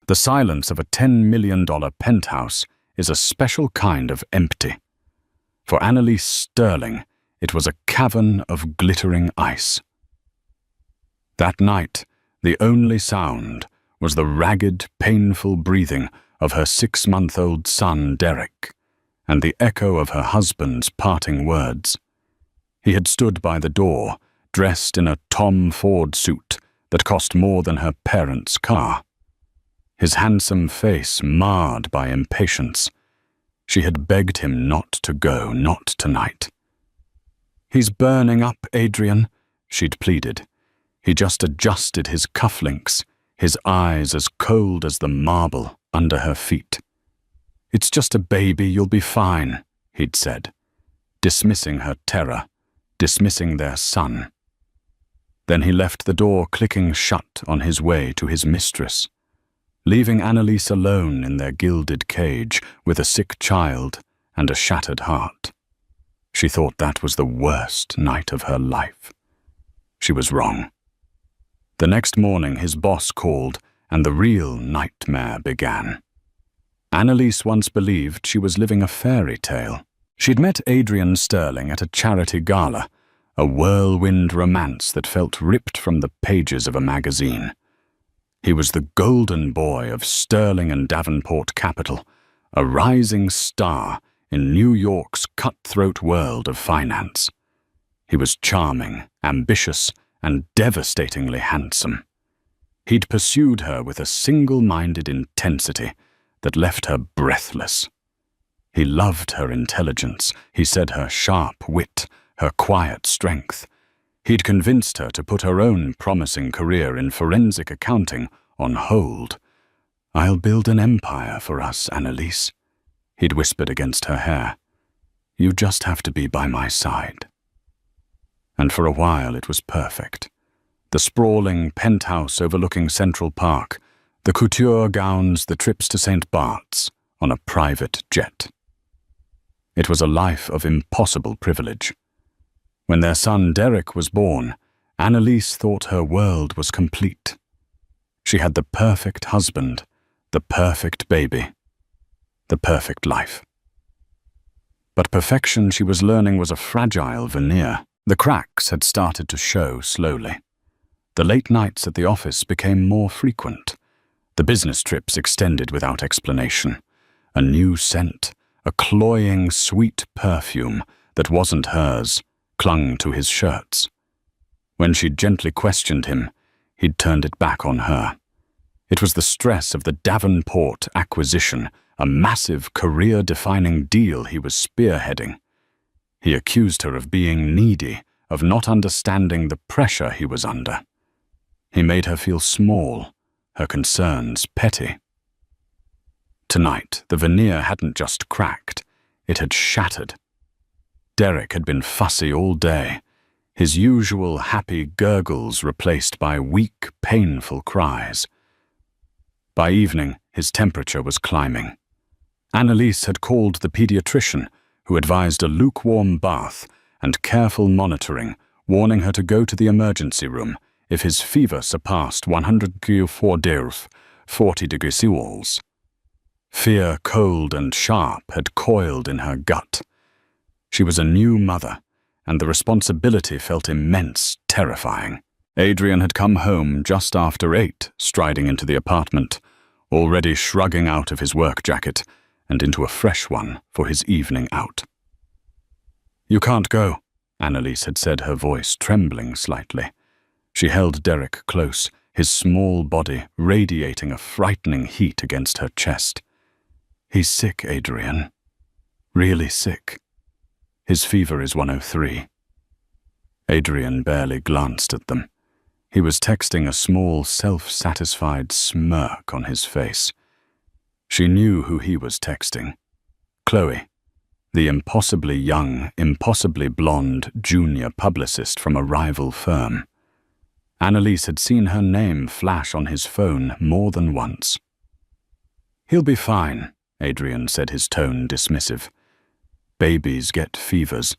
The silence of a $10 million penthouse is a special kind of empty. For Annalise Sterling, it was a cavern of glittering ice. That night, the only sound was the ragged, painful breathing of her 6-month-old son, Derek, and the echo of her husband's parting words. He had stood by the door, dressed in a Tom Ford suit that cost more than her parents' car. His handsome face marred by impatience. She had begged him not to go, not tonight. "He's burning up, Adrian," she'd pleaded. He just adjusted his cufflinks, his eyes as cold as the marble under her feet. "It's just a baby, you'll be fine," he'd said, dismissing her terror, dismissing their son. Then he left the door clicking shut on his way to his mistress, leaving Annalise alone in their gilded cage with a sick child and a shattered heart. She thought that was the worst night of her life. She was wrong. The next morning his boss called and the real nightmare began. Annalise once believed she was living a fairy tale. She'd met Adrian Sterling at a charity gala, a whirlwind romance that felt ripped from the pages of a magazine. He was the golden boy of Sterling and Davenport capital, a rising star in New York's cutthroat world of finance. He was charming, ambitious, and devastatingly handsome. He'd pursued her with a single-minded intensity that left her breathless. He loved her intelligence, he said her sharp wit, her quiet strength. He'd convinced her to put her own promising career in forensic accounting on hold. "I'll build an empire for us, Annalise," he'd whispered against her hair. "You just have to be by my side." And for a while it was perfect. The sprawling penthouse overlooking Central Park, the couture gowns, the trips to St. Bart's on a private jet. It was a life of impossible privilege. When their son Derek was born, Annalise thought her world was complete. She had the perfect husband, the perfect baby, the perfect life. But perfection, she was learning, was a fragile veneer. The cracks had started to show slowly. The late nights at the office became more frequent. The business trips extended without explanation. A new scent, a cloying, sweet perfume that wasn't hers, clung to his shirts. When she'd gently questioned him, he'd turned it back on her. It was the stress of the Davenport acquisition, a massive career-defining deal he was spearheading. He accused her of being needy, of not understanding the pressure he was under. He made her feel small, her concerns petty. Tonight, the veneer hadn't just cracked, it had shattered. Derek had been fussy all day, his usual happy gurgles replaced by weak, painful cries. By evening, his temperature was climbing. Annalise had called the pediatrician, who advised a lukewarm bath and careful monitoring, warning her to go to the emergency room if his fever surpassed 140 degrees Celsius. Fear, cold and sharp, had coiled in her gut. She was a new mother, and the responsibility felt immense, terrifying. Adrian had come home just after 8, striding into the apartment, already shrugging out of his work jacket and into a fresh one for his evening out. "You can't go," Annalise had said, her voice trembling slightly. She held Derek close, his small body radiating a frightening heat against her chest. "He's sick, Adrian. Really sick. His fever is 103. Adrian barely glanced at them. He was texting, a small, self-satisfied smirk on his face. She knew who he was texting. Chloe, the impossibly young, impossibly blonde junior publicist from a rival firm. Annalise had seen her name flash on his phone more than once. "He'll be fine," Adrian said, his tone dismissive. "Babies get fevers.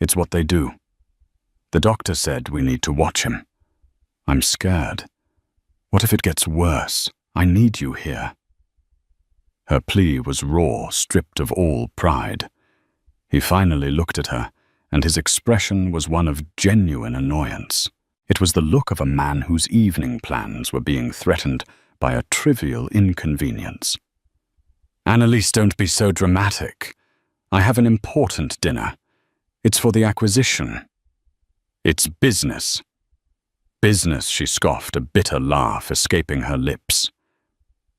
It's what they do. The doctor said we need to watch him. I'm scared. What if it gets worse?" I need you here." Her plea was raw, stripped of all pride. He finally looked at her, and his expression was one of genuine annoyance. It was the look of a man whose evening plans were being threatened by a trivial inconvenience. "Annalise, don't be so dramatic. I have an important dinner. It's for the acquisition." "It's business." "Business," she scoffed, a bitter laugh escaping her lips.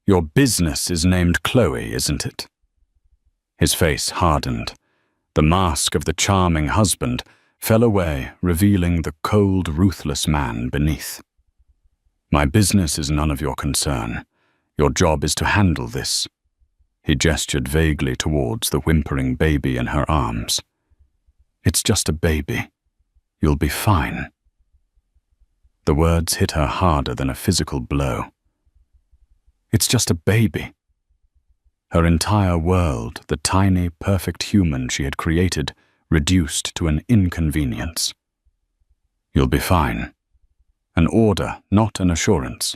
"Your business is named Chloe, isn't it?" His face hardened. The mask of the charming husband fell away, revealing the cold, ruthless man beneath. "My business is none of your concern. Your job is to handle this." He gestured vaguely towards the whimpering baby in her arms. "It's just a baby. You'll be fine." The words hit her harder than a physical blow. "It's just a baby." Her entire world, the tiny, perfect human she had created, reduced to an inconvenience. "You'll be fine." An order, not an assurance.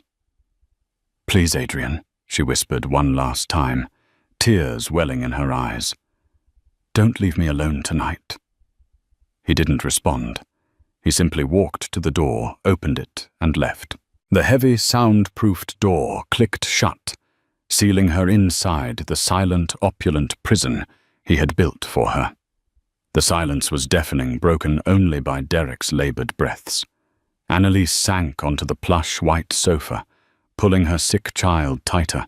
"Please, Adrian," she whispered one last time, tears welling in her eyes. "Don't leave me alone tonight." He didn't respond. He simply walked to the door, opened it, and left. The heavy, sound-proofed door clicked shut, sealing her inside the silent, opulent prison he had built for her. The silence was deafening, broken only by Derek's labored breaths. Annalise sank onto the plush white sofa, pulling her sick child tighter,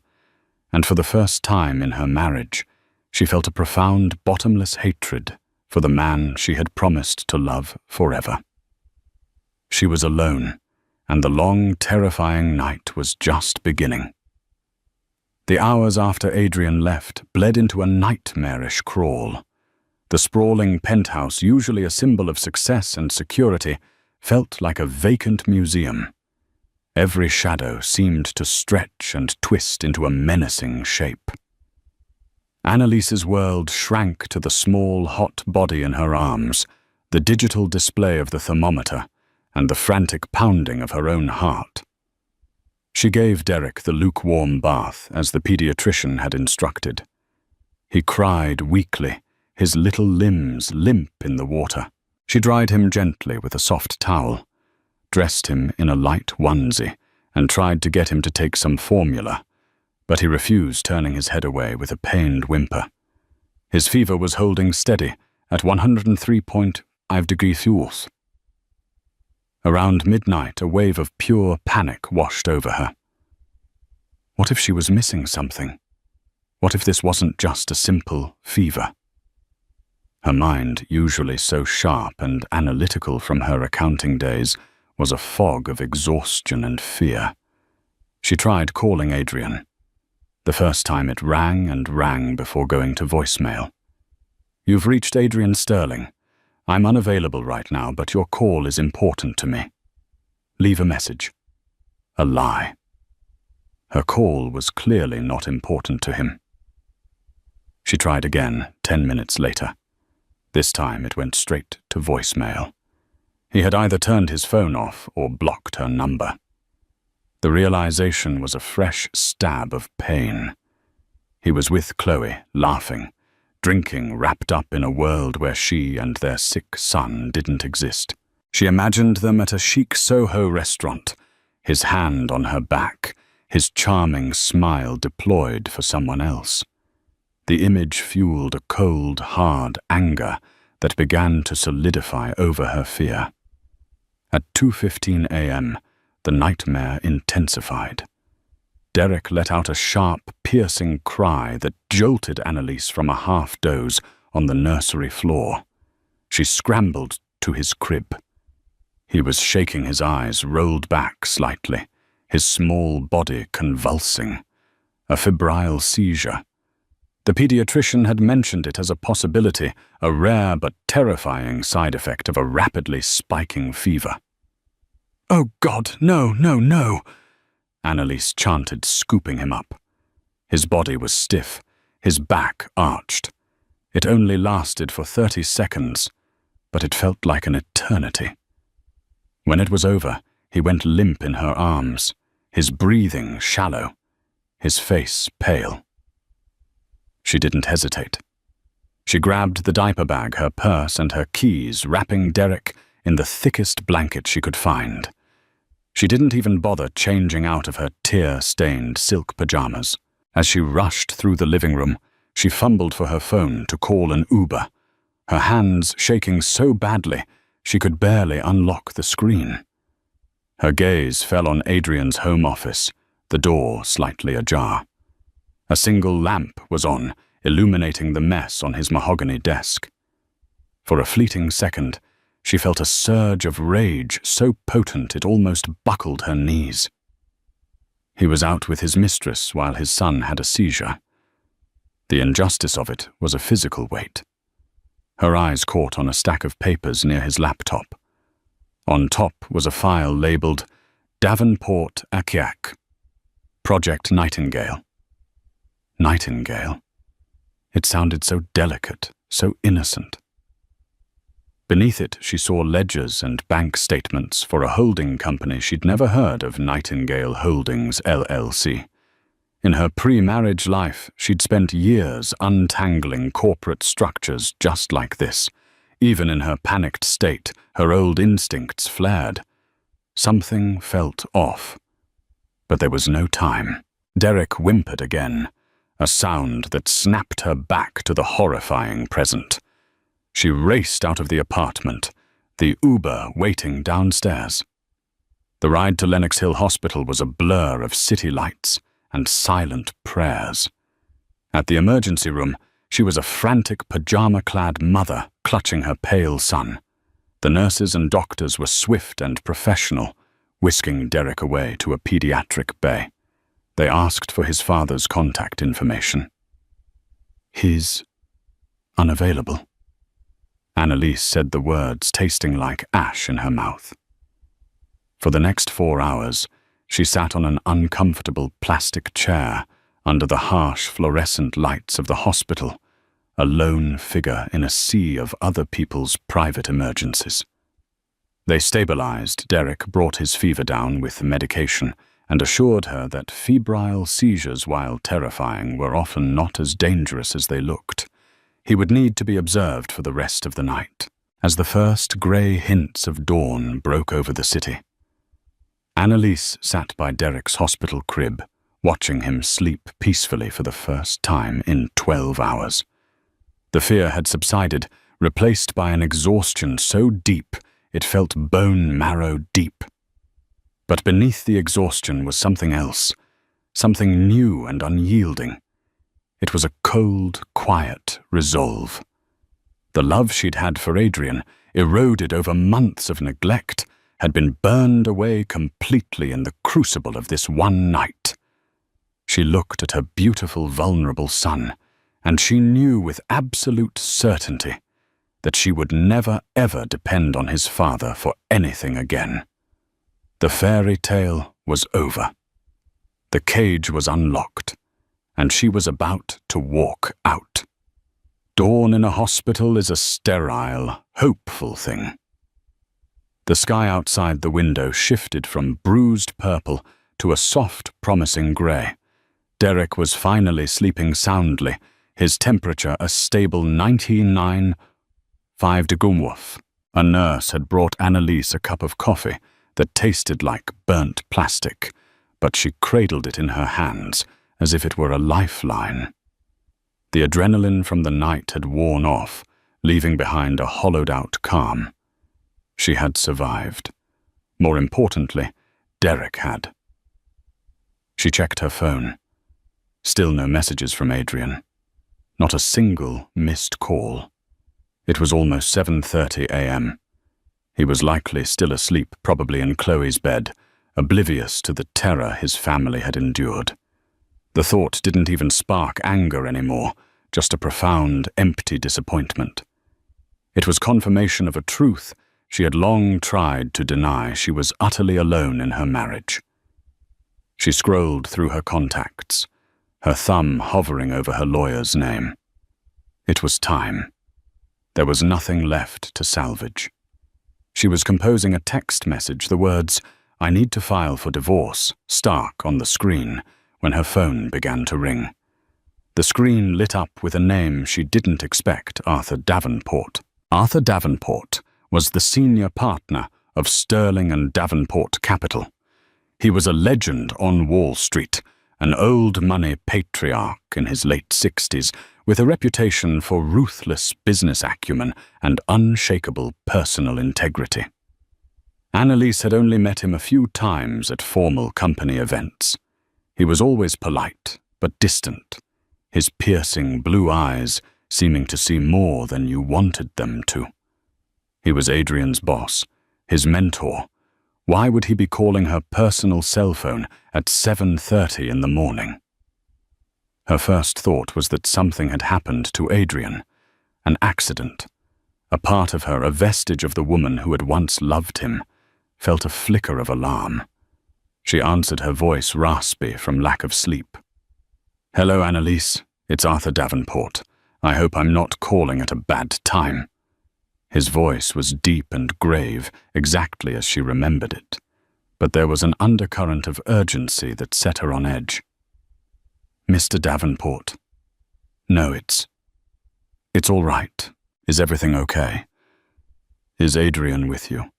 and for the first time in her marriage, she felt a profound, bottomless hatred for the man she had promised to love forever. She was alone, and the long, terrifying night was just beginning. The hours after Adrian left bled into a nightmarish crawl. The sprawling penthouse, usually a symbol of success and security, felt like a vacant museum. Every shadow seemed to stretch and twist into a menacing shape. Annalise's world shrank to the small, hot body in her arms, the digital display of the thermometer, and the frantic pounding of her own heart. She gave Derek the lukewarm bath as the pediatrician had instructed. He cried weakly, his little limbs limp in the water. She dried him gently with a soft towel, dressed him in a light onesie, and tried to get him to take some formula, but he refused, turning his head away with a pained whimper. His fever was holding steady at 103.5 degrees Celsius. Around midnight, a wave of pure panic washed over her. What if she was missing something? What if this wasn't just a simple fever? Her mind, usually so sharp and analytical from her accounting days, was a fog of exhaustion and fear. She tried calling Adrian. The first time it rang and rang before going to voicemail. "You've reached Adrian Sterling. I'm unavailable right now, but your call is important to me. Leave a message." A lie. Her call was clearly not important to him. She tried again 10 minutes later. This time it went straight to voicemail. He had either turned his phone off or blocked her number. The realization was a fresh stab of pain. He was with Chloe, laughing, drinking, wrapped up in a world where she and their sick son didn't exist. She imagined them at a chic Soho restaurant, his hand on her back, his charming smile deployed for someone else. The image fueled a cold, hard anger that began to solidify over her fear. At 2:15 a.m., the nightmare intensified. Derek let out a sharp, piercing cry that jolted Annalise from a half-doze on the nursery floor. She scrambled to his crib. He was shaking, his eyes rolled back slightly, his small body convulsing. A febrile seizure. The pediatrician had mentioned it as a possibility, a rare but terrifying side effect of a rapidly spiking fever. "Oh God, no, no, no!" Annalise chanted, scooping him up. His body was stiff, his back arched. It only lasted for 30 seconds, but it felt like an eternity. When it was over, he went limp in her arms, his breathing shallow, his face pale. She didn't hesitate. She grabbed the diaper bag, her purse, and her keys, wrapping Derek in the thickest blanket she could find. She didn't even bother changing out of her tear-stained silk pajamas. As she rushed through the living room, she fumbled for her phone to call an Uber, her hands shaking so badly she could barely unlock the screen. Her gaze fell on Adrian's home office, the door slightly ajar. A single lamp was on, illuminating the mess on his mahogany desk. For a fleeting second, she felt a surge of rage so potent it almost buckled her knees. He was out with his mistress while his son had a seizure. The injustice of it was a physical weight. Her eyes caught on a stack of papers near his laptop. On top was a file labeled Davenport Akiak, Project Nightingale. Nightingale? It sounded so delicate, so innocent. Beneath it, she saw ledgers and bank statements for a holding company she'd never heard of, Nightingale Holdings, LLC. In her pre-marriage life, she'd spent years untangling corporate structures just like this. Even in her panicked state, her old instincts flared. Something felt off. But there was no time. Derek whimpered again, a sound that snapped her back to the horrifying present. She raced out of the apartment, the Uber waiting downstairs. The ride to Lenox Hill Hospital was a blur of city lights and silent prayers. At the emergency room, she was a frantic pajama-clad mother clutching her pale son. The nurses and doctors were swift and professional, whisking Derek away to a pediatric bay. They asked for his father's contact information. He's unavailable. Annalise said the words, tasting like ash in her mouth. For the next 4 hours, she sat on an uncomfortable plastic chair under the harsh fluorescent lights of the hospital, a lone figure in a sea of other people's private emergencies. They stabilized. Derek brought his fever down with medication and assured her that febrile seizures, while terrifying, were often not as dangerous as they looked. He would need to be observed for the rest of the night, as the first grey hints of dawn broke over the city. Annalise sat by Derek's hospital crib, watching him sleep peacefully for the first time in 12 hours. The fear had subsided, replaced by an exhaustion so deep it felt bone-marrow deep. But beneath the exhaustion was something else, something new and unyielding. It was a cold, quiet resolve. The love she'd had for Adrian, eroded over months of neglect, had been burned away completely in the crucible of this one night. She looked at her beautiful, vulnerable son, and she knew with absolute certainty that she would never ever depend on his father for anything again. The fairy tale was over. The cage was unlocked, and she was about to walk out. Dawn in a hospital is a sterile, hopeful thing. The sky outside the window shifted from bruised purple to a soft, promising grey. Derek was finally sleeping soundly, his temperature a stable 99.5 degrees. A nurse had brought Annalise a cup of coffee that tasted like burnt plastic, but she cradled it in her hands as if it were a lifeline. The adrenaline from the night had worn off, leaving behind a hollowed-out calm. She had survived. More importantly, Derek had. She checked her phone. Still no messages from Adrian. Not a single missed call. It was almost 7:30 a.m. He was likely still asleep, probably in Chloe's bed, oblivious to the terror his family had endured. The thought didn't even spark anger anymore, just a profound, empty disappointment. It was confirmation of a truth she had long tried to deny. She was utterly alone in her marriage. She scrolled through her contacts, her thumb hovering over her lawyer's name. It was time. There was nothing left to salvage. She was composing a text message, the words, "I need to file for divorce," stark on the screen, when her phone began to ring. The screen lit up with a name she didn't expect: Arthur Davenport. Arthur Davenport was the senior partner of Sterling and Davenport Capital. He was a legend on Wall Street, an old money patriarch in his late 60s, with a reputation for ruthless business acumen and unshakable personal integrity. Annalise had only met him a few times at formal company events. He was always polite, but distant, his piercing blue eyes seeming to see more than you wanted them to. He was Adrian's boss, his mentor. Why would he be calling her personal cell phone at 7:30 in the morning? Her first thought was that something had happened to Adrian, an accident. A part of her, a vestige of the woman who had once loved him, felt a flicker of alarm. She answered, her voice raspy from lack of sleep. "Hello, Annalise. It's Arthur Davenport. I hope I'm not calling at a bad time." His voice was deep and grave, exactly as she remembered it, but there was an undercurrent of urgency that set her on edge. "Mr. Davenport." "No, it's all right. Is everything okay? Is Adrian with you?"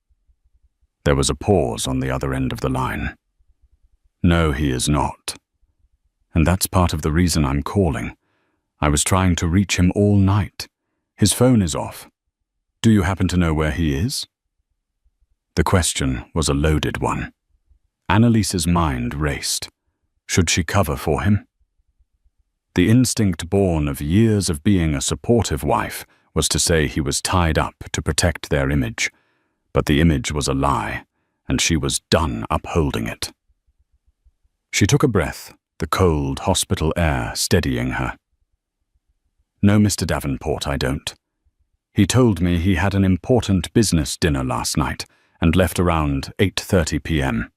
There was a pause on the other end of the line. "No, he is not. And that's part of the reason I'm calling. I was trying to reach him all night. His phone is off. Do you happen to know where he is?" The question was a loaded one. Annalise's mind raced. Should she cover for him? The instinct born of years of being a supportive wife was to say he was tied up to protect their image, but the image was a lie, and she was done upholding it. She took a breath, the cold hospital air steadying her. "No, Mr. Davenport, I don't. He told me he had an important business dinner last night and left around 8:30 p.m.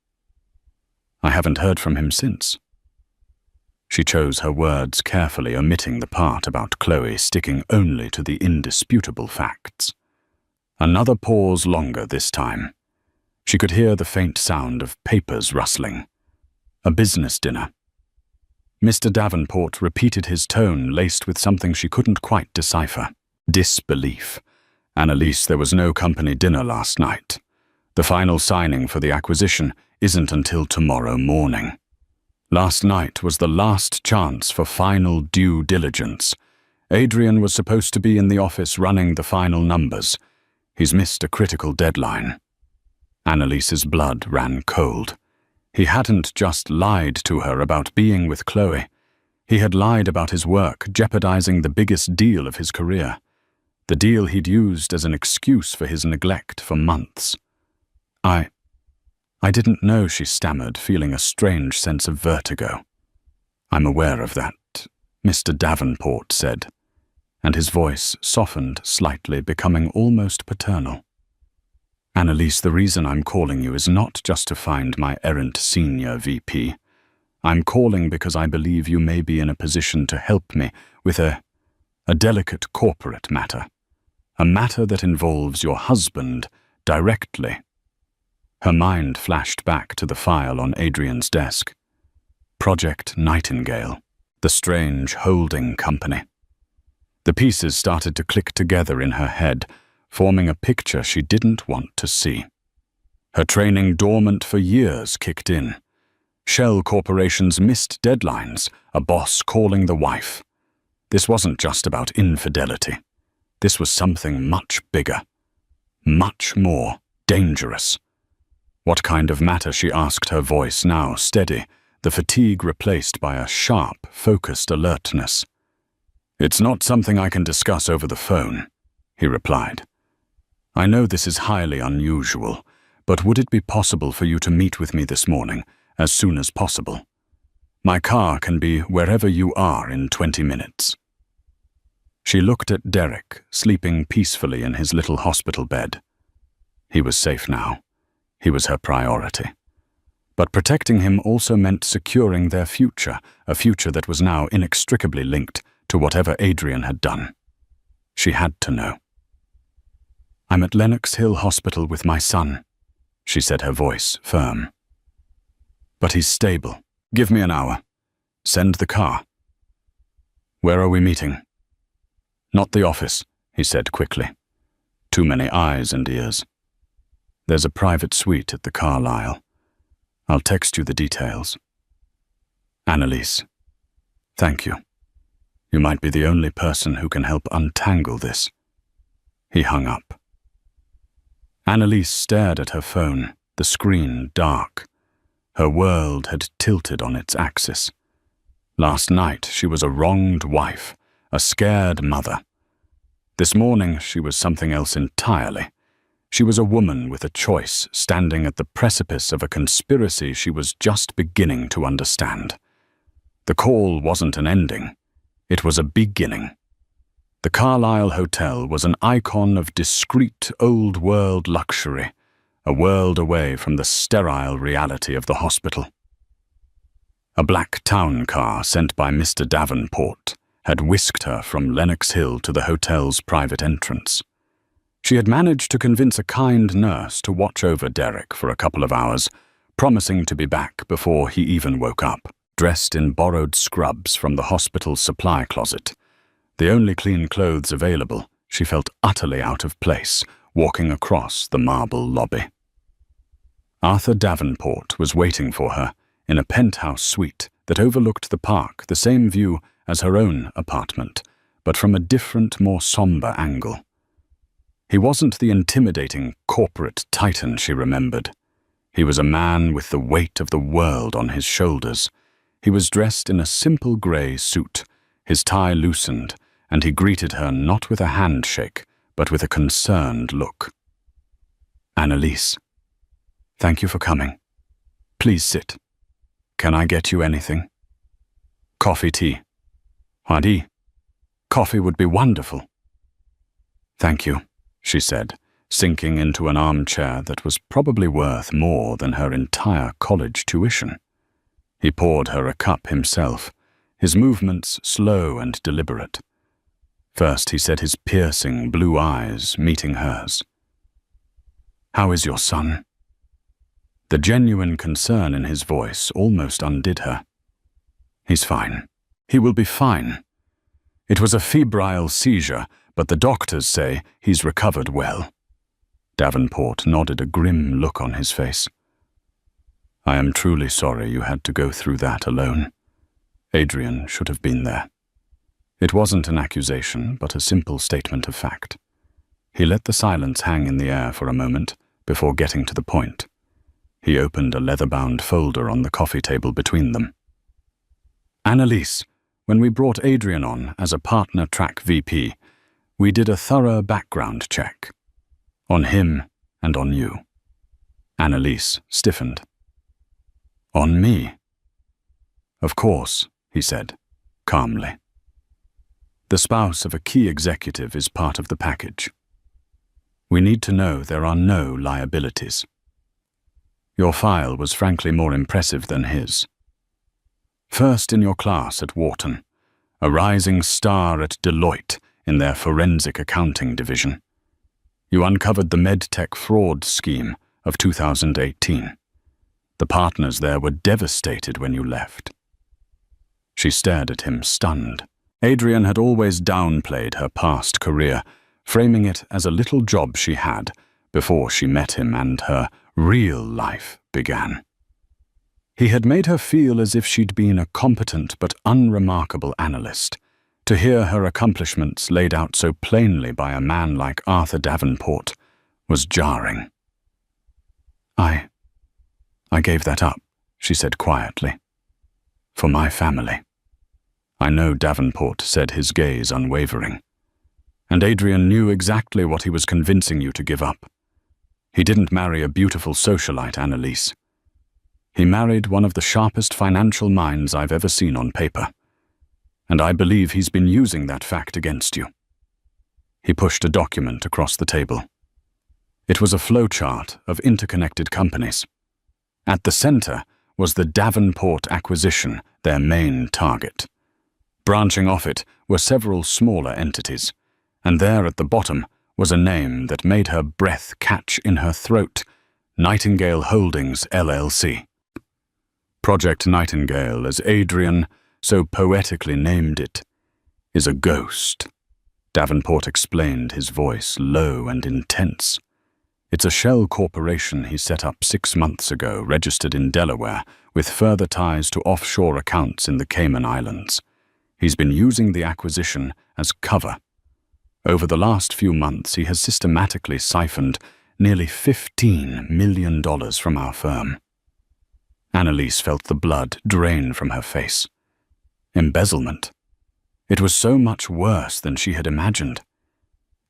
I haven't heard from him since." She chose her words carefully, omitting the part about Chloe, sticking only to the indisputable facts. Another pause longer this time. She could hear the faint sound of papers rustling. A business dinner. Mr. Davenport repeated his tone, laced with something she couldn't quite decipher. Disbelief. "Annalise, there was no company dinner last night. The final signing for the acquisition isn't until tomorrow morning. Last night was the last chance for final due diligence. Adrian was supposed to be in the office running the final numbers. He's missed a critical deadline." Annalise's blood ran cold. He hadn't just lied to her about being with Chloe. He had lied about his work, jeopardizing the biggest deal of his career. The deal he'd used as an excuse for his neglect for months. I didn't know," she stammered, feeling a strange sense of vertigo. "I'm aware of that," Mr. Davenport said, and his voice softened slightly, becoming almost paternal. "Annalise, the reason I'm calling you is not just to find my errant senior VP. I'm calling because I believe you may be in a position to help me with a delicate corporate matter. A matter that involves your husband directly." Her mind flashed back to the file on Adrian's desk. Project Nightingale, the strange holding company. The pieces started to click together in her head, forming a picture she didn't want to see. Her training dormant for years kicked in. Shell corporations missed deadlines, a boss calling the wife. This wasn't just about infidelity. This was something much bigger, much more dangerous. What kind of matter, she asked, her voice now steady, the fatigue replaced by a sharp, focused alertness. "It's not something I can discuss over the phone," he replied. "I know this is highly unusual, but would it be possible for you to meet with me this morning, as soon as possible? My car can be wherever you are in 20 minutes. She looked at Derek, sleeping peacefully in his little hospital bed. He was safe now. He was her priority. But protecting him also meant securing their future, a future that was now inextricably linked to whatever Adrian had done. She had to know. "I'm at Lenox Hill Hospital with my son," she said, her voice firm. "But he's stable. Give me an hour. Send the car." "Where are we meeting?" "Not the office," he said quickly. Too many eyes and ears. "There's a private suite at the Carlisle. I'll text you the details." "Annalise, thank you. You might be the only person who can help untangle this." He hung up. Annalise stared at her phone, the screen dark. Her world had tilted on its axis. Last night she was a wronged wife, a scared mother. This morning she was something else entirely. She was a woman with a choice, standing at the precipice of a conspiracy she was just beginning to understand. The call wasn't an ending. It was a beginning. The Carlisle Hotel was an icon of discreet old-world luxury, a world away from the sterile reality of the hospital. A black town car sent by Mr. Davenport had whisked her from Lenox Hill to the hotel's private entrance. She had managed to convince a kind nurse to watch over Derek for a couple of hours, promising to be back before he even woke up. Dressed in borrowed scrubs from the hospital's supply closet, the only clean clothes available, she felt utterly out of place, walking across the marble lobby. Arthur Davenport was waiting for her in a penthouse suite that overlooked the park, the same view as her own apartment, but from a different, more somber angle. He wasn't the intimidating corporate titan she remembered. He was a man with the weight of the world on his shoulders. He was dressed in a simple grey suit, his tie loosened, and he greeted her not with a handshake, but with a concerned look. "Annalise, thank you for coming. Please sit. Can I get you anything?" "Coffee, tea." "Hadi, coffee would be wonderful." "Thank you," she said, sinking into an armchair that was probably worth more than her entire college tuition. He poured her a cup himself, his movements slow and deliberate. First he set his piercing blue eyes meeting hers. "How is your son?" The genuine concern in his voice almost undid her. "He's fine. He will be fine. It was a febrile seizure, but the doctors say he's recovered well." Davenport nodded, a grim look on his face. "I am truly sorry you had to go through that alone. Adrian should have been there." It wasn't an accusation, but a simple statement of fact. He let the silence hang in the air for a moment before getting to the point. He opened a leather-bound folder on the coffee table between them. "Annalise, when we brought Adrian on as a partner track VP, we did a thorough background check. On him and on you." Annalise stiffened. "On me?" "Of course," he said, calmly. "The spouse of a key executive is part of the package. We need to know there are no liabilities. Your file was frankly more impressive than his. First in your class at Wharton, a rising star at Deloitte in their forensic accounting division. You uncovered the medtech fraud scheme of 2018. The partners there were devastated when you left." She stared at him, stunned. Adrian had always downplayed her past career, framing it as a little job she had before she met him and her real life began. He had made her feel as if she'd been a competent but unremarkable analyst. To hear her accomplishments laid out so plainly by a man like Arthur Davenport was jarring. I gave that up," she said quietly. "For my family." I know Davenport said, his gaze unwavering. "And Adrian knew exactly what he was convincing you to give up. He didn't marry a beautiful socialite, Annalise. He married one of the sharpest financial minds I've ever seen on paper. And I believe he's been using that fact against you." He pushed a document across the table. It was a flowchart of interconnected companies. At the center was the Davenport acquisition, their main target. Branching off it were several smaller entities, and there at the bottom was a name that made her breath catch in her throat: Nightingale Holdings, LLC. Project Nightingale, as Adrian, so poetically named it, is a ghost. Davenport explained, his voice low and intense. It's a shell corporation he set up 6 months ago, registered in Delaware, with further ties to offshore accounts in the Cayman Islands. He's been using the acquisition as cover. Over the last few months, he has systematically siphoned nearly $15 million from our firm. Annalise felt the blood drain from her face. Embezzlement. It was so much worse than she had imagined.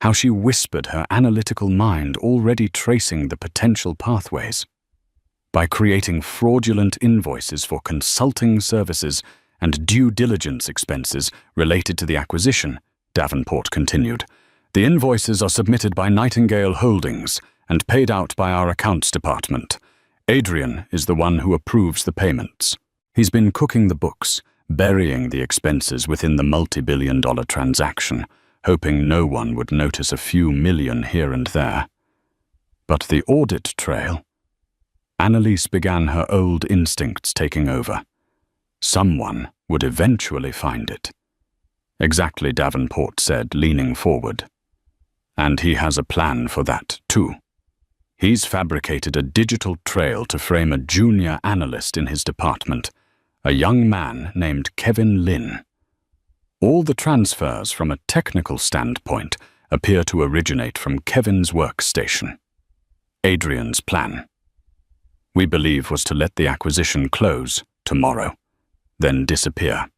How she whispered, her analytical mind already tracing the potential pathways. By creating fraudulent invoices for consulting services and due diligence expenses related to the acquisition, Davenport continued, the invoices are submitted by Nightingale Holdings and paid out by our accounts department. Adrian is the one who approves the payments. He's been cooking the books, burying the expenses within the multi-billion-dollar transaction, hoping no one would notice a few million here and there. But the audit trail... Annalise began, her old instincts taking over. Someone would eventually find it. Exactly, Davenport said, leaning forward. And he has a plan for that, too. He's fabricated a digital trail to frame a junior analyst in his department, a young man named Kevin Lynn. All the transfers from a technical standpoint appear to originate from Kevin's workstation. Adrian's plan, we believe, was to let the acquisition close tomorrow, then disappear.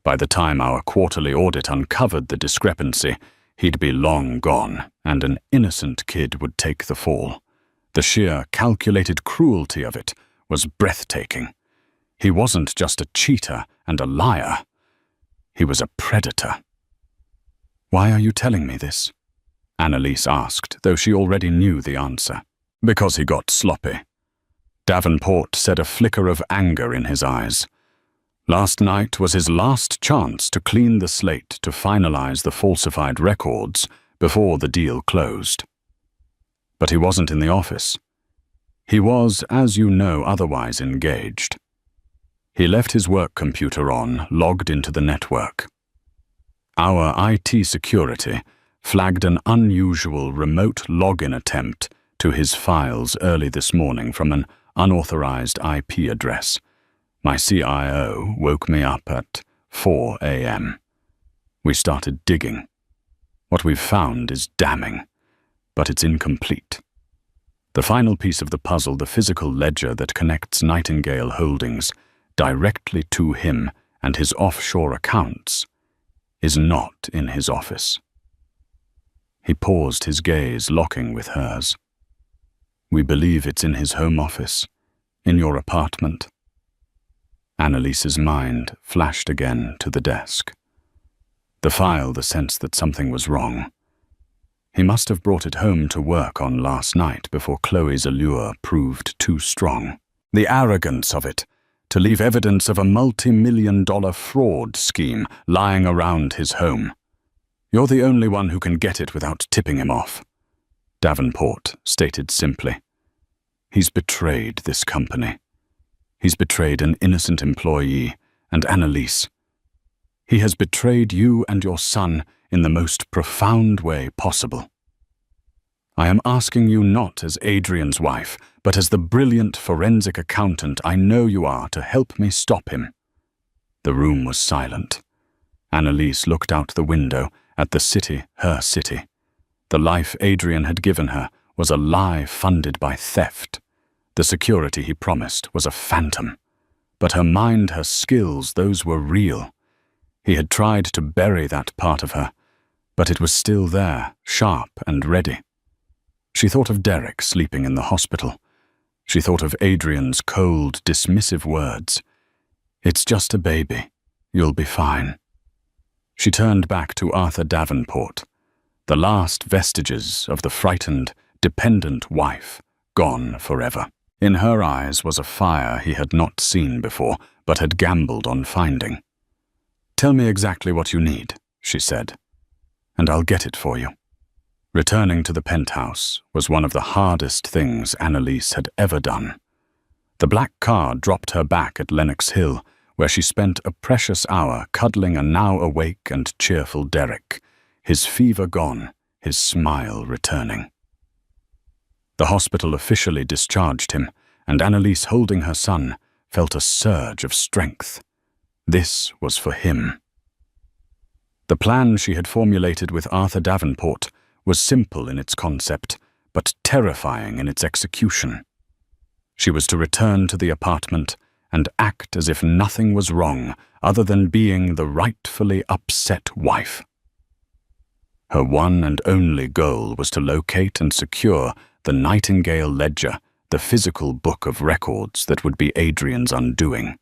By the time our quarterly audit uncovered the discrepancy, he'd be long gone, and an innocent kid would take the fall. The sheer, calculated cruelty of it was breathtaking. He wasn't just a cheater and a liar. He was a predator. "Why are you telling me this?" Annalise asked, though she already knew the answer. "Because he got sloppy." Davenport said, a flicker of anger in his eyes. Last night was his last chance to clean the slate, to finalize the falsified records before the deal closed. But he wasn't in the office. He was, as you know, otherwise engaged. He left his work computer on, logged into the network. Our IT security flagged an unusual remote login attempt to his files early this morning from an unauthorized IP address. My CIO woke me up at 4 a.m. We started digging. What we've found is damning, but it's incomplete. The final piece of the puzzle, the physical ledger that connects Nightingale Holdings directly to him and his offshore accounts, is not in his office. He paused, his gaze locking with hers. We believe it's in his home office, in your apartment. Annalise's mind flashed again to the desk. The file, the sense that something was wrong. He must have brought it home to work on last night before Chloe's allure proved too strong. The arrogance of it, to leave evidence of a multi-million-dollar fraud scheme lying around his home. You're the only one who can get it without tipping him off, Davenport stated simply. He's betrayed this company. He's betrayed an innocent employee and Annalise. He has betrayed you and your son in the most profound way possible. I am asking you not as Adrian's wife, but as the brilliant forensic accountant I know you are, to help me stop him. The room was silent. Annalise looked out the window at the city, her city. The life Adrian had given her was a lie funded by theft. The security he promised was a phantom. But her mind, her skills, those were real. He had tried to bury that part of her, but it was still there, sharp and ready. She thought of Derek sleeping in the hospital. She thought of Adrian's cold, dismissive words. It's just a baby. You'll be fine. She turned back to Arthur Davenport, the last vestiges of the frightened, dependent wife, gone forever. In her eyes was a fire he had not seen before, but had gambled on finding. Tell me exactly what you need, she said, and I'll get it for you. Returning to the penthouse was one of the hardest things Annalise had ever done. The black car dropped her back at Lenox Hill, where she spent a precious hour cuddling a now awake and cheerful Derek, his fever gone, his smile returning. The hospital officially discharged him, and Annalise, holding her son, felt a surge of strength. This was for him. The plan she had formulated with Arthur Davenport was simple in its concept, but terrifying in its execution. She was to return to the apartment and act as if nothing was wrong other than being the rightfully upset wife. Her one and only goal was to locate and secure the Nightingale ledger, the physical book of records that would be Adrian's undoing.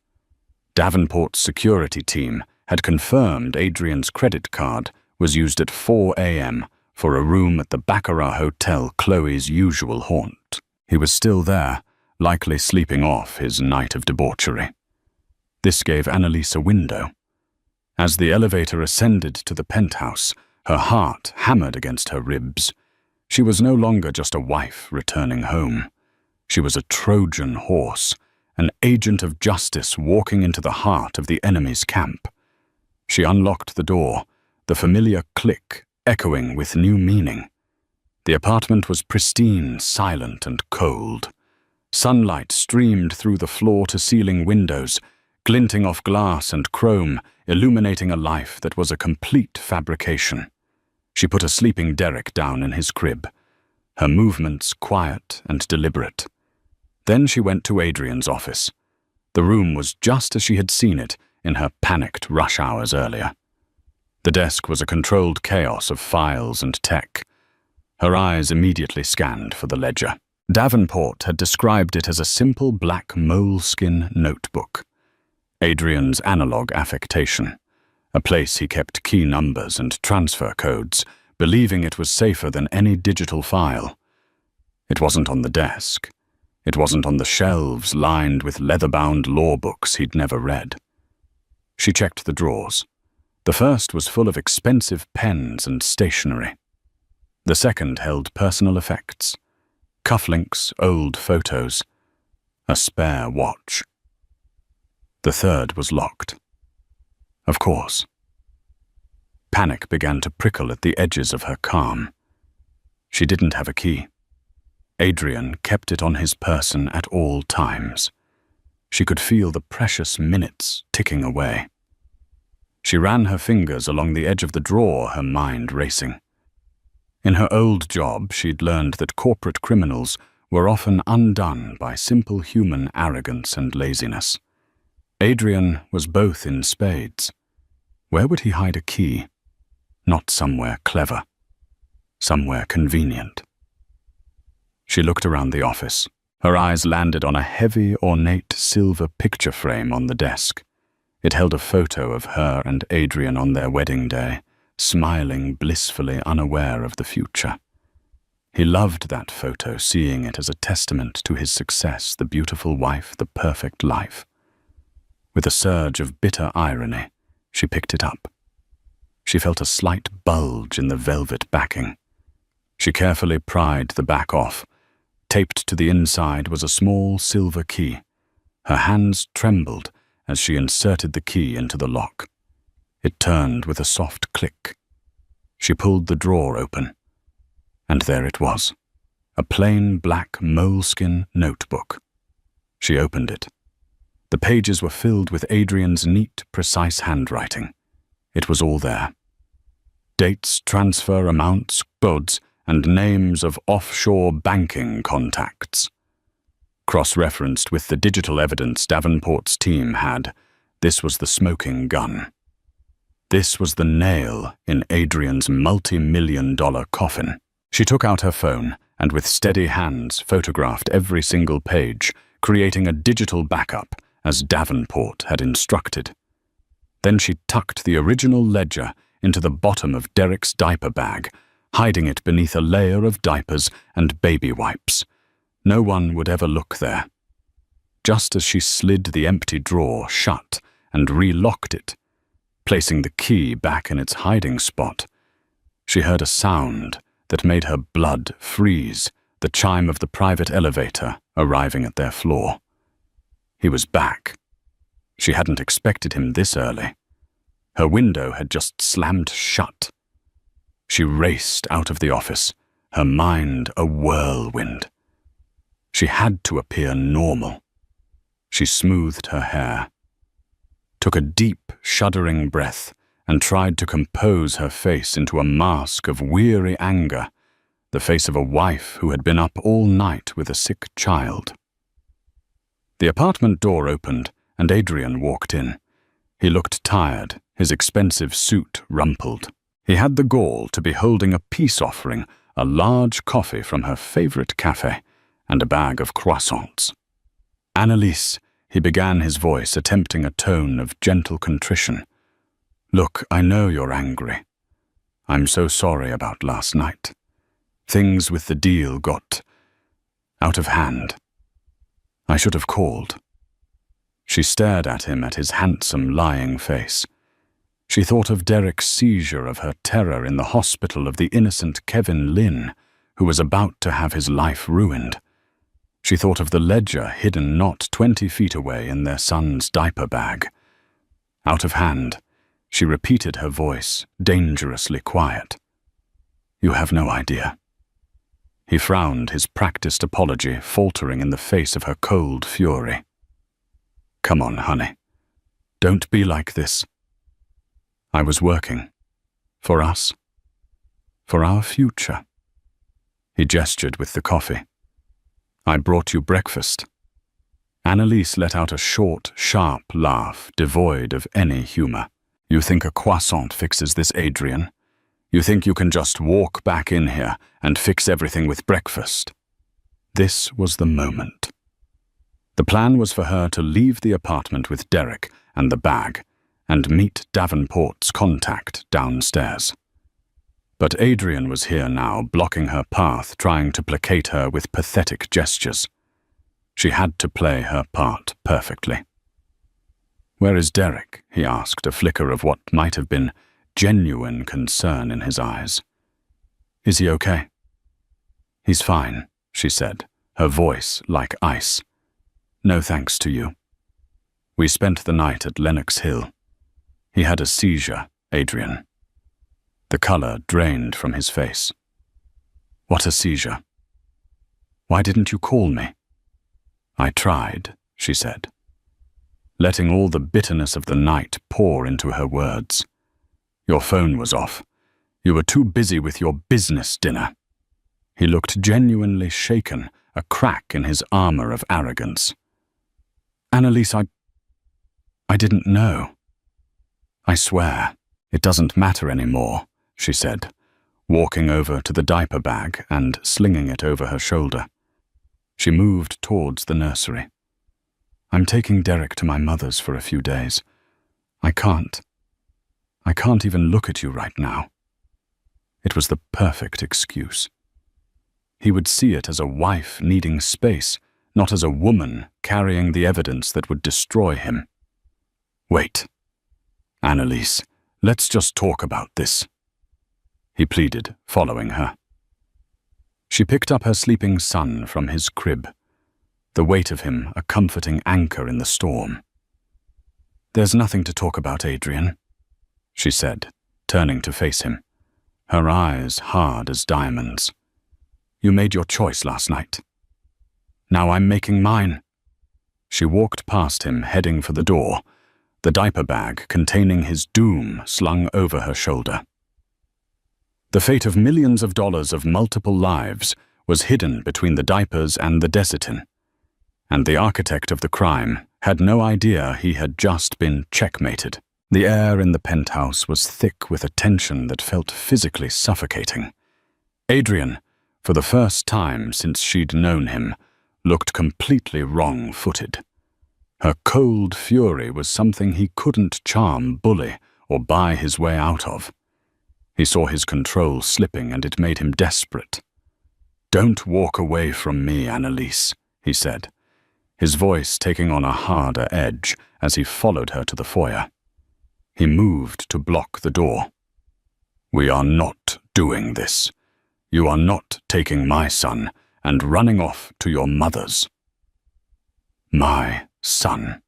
Davenport's security team had confirmed Adrian's credit card was used at 4 a.m. for a room at the Baccarat Hotel, Chloe's usual haunt. He was still there, likely sleeping off his night of debauchery. This gave Annalise a window. As the elevator ascended to the penthouse, her heart hammered against her ribs. She was no longer just a wife returning home. She was a Trojan horse, an agent of justice walking into the heart of the enemy's camp. She unlocked the door, the familiar click echoing with new meaning. The apartment was pristine, silent, and cold. Sunlight streamed through the floor-to-ceiling windows, glinting off glass and chrome, illuminating a life that was a complete fabrication. She put a sleeping Derek down in his crib, her movements quiet and deliberate. Then she went to Adrian's office. The room was just as she had seen it in her panicked rush hours earlier. The desk was a controlled chaos of files and tech. Her eyes immediately scanned for the ledger. Davenport had described it as a simple black moleskin notebook. Adrian's analog affectation, a place he kept key numbers and transfer codes, believing it was safer than any digital file. It wasn't on the desk. It wasn't on the shelves lined with leather-bound law books he'd never read. She checked the drawers. The first was full of expensive pens and stationery. The second held personal effects, cufflinks, old photos, a spare watch. The third was locked. Of course. Panic began to prickle at the edges of her calm. She didn't have a key. Adrian kept it on his person at all times. She could feel the precious minutes ticking away. She ran her fingers along the edge of the drawer, her mind racing. In her old job, she'd learned that corporate criminals were often undone by simple human arrogance and laziness. Adrian was both in spades. Where would he hide a key? Not somewhere clever. Somewhere convenient. She looked around the office. Her eyes landed on a heavy, ornate silver picture frame on the desk. It held a photo of her and Adrian on their wedding day, smiling blissfully unaware of the future. He loved that photo, seeing it as a testament to his success, the beautiful wife, the perfect life. With a surge of bitter irony, she picked it up. She felt a slight bulge in the velvet backing. She carefully pried the back off. Taped to the inside was a small silver key. Her hands trembled as she inserted the key into the lock. It turned with a soft click. She pulled the drawer open, and there it was, a plain black moleskin notebook. She opened it. The pages were filled with Adrian's neat, precise handwriting. It was all there. Dates, transfer amounts, codes, and names of offshore banking contacts. Cross-referenced with the digital evidence Davenport's team had, this was the smoking gun. This was the nail in Adrian's multi-million-dollar coffin. She took out her phone and with steady hands photographed every single page, creating a digital backup as Davenport had instructed. Then she tucked the original ledger into the bottom of Derek's diaper bag, hiding it beneath a layer of diapers and baby wipes. No one would ever look there. Just as she slid the empty drawer shut and relocked it, placing the key back in its hiding spot, she heard a sound that made her blood freeze, the chime of the private elevator arriving at their floor. He was back. She hadn't expected him this early. Her window had just slammed shut. She raced out of the office, her mind a whirlwind. She had to appear normal. She smoothed her hair, took a deep, shuddering breath, and tried to compose her face into a mask of weary anger, the face of a wife who had been up all night with a sick child. The apartment door opened, and Adrian walked in. He looked tired, his expensive suit rumpled. He had the gall to be holding a peace offering, a large coffee from her favorite cafe, and a bag of croissants. "Annalise," he began, his voice attempting a tone of gentle contrition. "Look, I know you're angry. I'm so sorry about last night. Things with the deal got out of hand. I should have called." She stared at him, at his handsome, lying face. She thought of Derek's seizure, of her terror in the hospital, of the innocent Kevin Lynn, who was about to have his life ruined. She thought of the ledger hidden not 20 feet away in their son's diaper bag. Out of hand, she repeated her voice, dangerously quiet. "You have no idea." He frowned, his practiced apology faltering in the face of her cold fury. "Come on, honey. Don't be like this. I was working. For us. For our future." He gestured with the coffee. "I brought you breakfast." Annalise let out a short, sharp laugh, devoid of any humor. "You think a croissant fixes this, Adrian? You think you can just walk back in here and fix everything with breakfast?" This was the moment. The plan was for her to leave the apartment with Derek and the bag and meet Davenport's contact downstairs. But Adrian was here now, blocking her path, trying to placate her with pathetic gestures. She had to play her part perfectly. "Where is Derek?" he asked, a flicker of what might have been genuine concern in his eyes. "Is he okay?" "He's fine," she said, her voice like ice. "No thanks to you. We spent the night at Lenox Hill. He had a seizure, Adrian." The color drained from his face. "What a seizure. Why didn't you call me?" "I tried," she said, letting all the bitterness of the night pour into her words. "Your phone was off. You were too busy with your business dinner." He looked genuinely shaken, a crack in his armor of arrogance. "Annalise, I didn't know. I swear, it doesn't matter anymore," she said, walking over to the diaper bag and slinging it over her shoulder. She moved towards the nursery. "I'm taking Derek to my mother's for a few days. I can't even look at you right now." It was the perfect excuse. He would see it as a wife needing space, not as a woman carrying the evidence that would destroy him. "Wait. Annalise, let's just talk about this," he pleaded, following her. She picked up her sleeping son from his crib, the weight of him a comforting anchor in the storm. "There's nothing to talk about, Adrian," she said, turning to face him, her eyes hard as diamonds. "You made your choice last night. Now I'm making mine." She walked past him, heading for the door, the diaper bag containing his doom slung over her shoulder. The fate of millions of dollars of multiple lives was hidden between the diapers and the Desitin, and the architect of the crime had no idea he had just been checkmated. The air in the penthouse was thick with a tension that felt physically suffocating. Adrian, for the first time since she'd known him, looked completely wrong-footed. Her cold fury was something he couldn't charm, bully, or buy his way out of. He saw his control slipping, and it made him desperate. "Don't walk away from me, Annalise," he said, his voice taking on a harder edge as he followed her to the foyer. He moved to block the door. "We are not doing this. You are not taking my son and running off to your mother's." My son.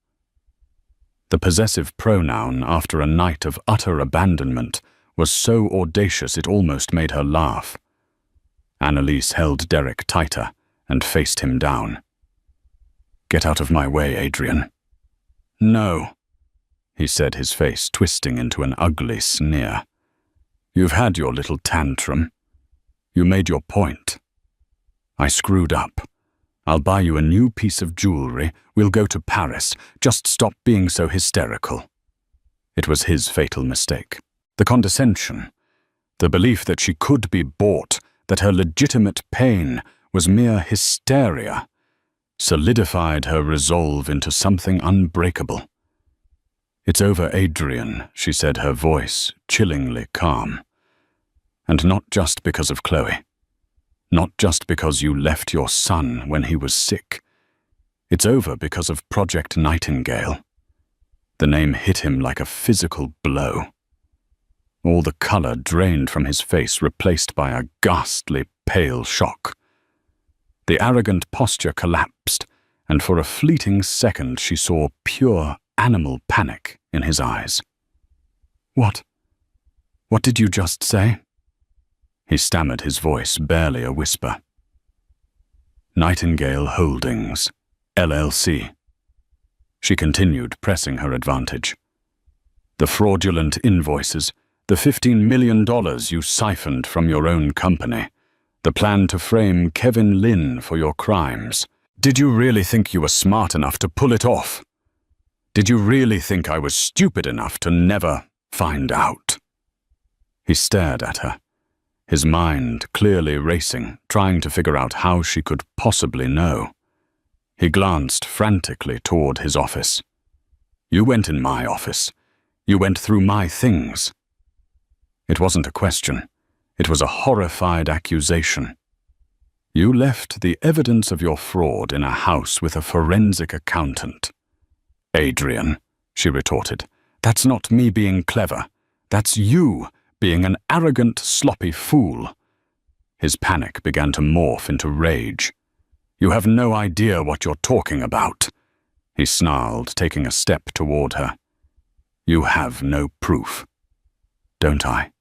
The possessive pronoun after a night of utter abandonment was so audacious it almost made her laugh. Annalise held Derek tighter and faced him down. "Get out of my way, Adrian." "No," he said, his face twisting into an ugly sneer. "You've had your little tantrum. You made your point. I screwed up. I'll buy you a new piece of jewelry. We'll go to Paris. Just stop being so hysterical." It was his fatal mistake. The condescension, the belief that she could be bought, that her legitimate pain was mere hysteria, solidified her resolve into something unbreakable. "It's over, Adrian," she said, her voice chillingly calm. "And not just because of Chloe. Not just because you left your son when he was sick. It's over because of Project Nightingale." The name hit him like a physical blow. All the color drained from his face, replaced by a ghastly pale shock. The arrogant posture collapsed, and for a fleeting second she saw pure animal panic in his eyes. What did you just say?" He stammered, his voice barely a whisper. "Nightingale Holdings, LLC." She continued, pressing her advantage. "The fraudulent invoices, the $15 million you siphoned from your own company, the plan to frame Kevin Lynn for your crimes. Did you really think you were smart enough to pull it off? Did you really think I was stupid enough to never find out?" He stared at her, his mind clearly racing, trying to figure out how she could possibly know. He glanced frantically toward his office. "You went in my office. You went through my things." It wasn't a question. It was a horrified accusation. "You left the evidence of your fraud in a house with a forensic accountant." "Adrian," she retorted, "that's not me being clever. That's you being an arrogant, sloppy fool." His panic began to morph into rage. "You have no idea what you're talking about," he snarled, taking a step toward her. "You have no proof." "Don't I?"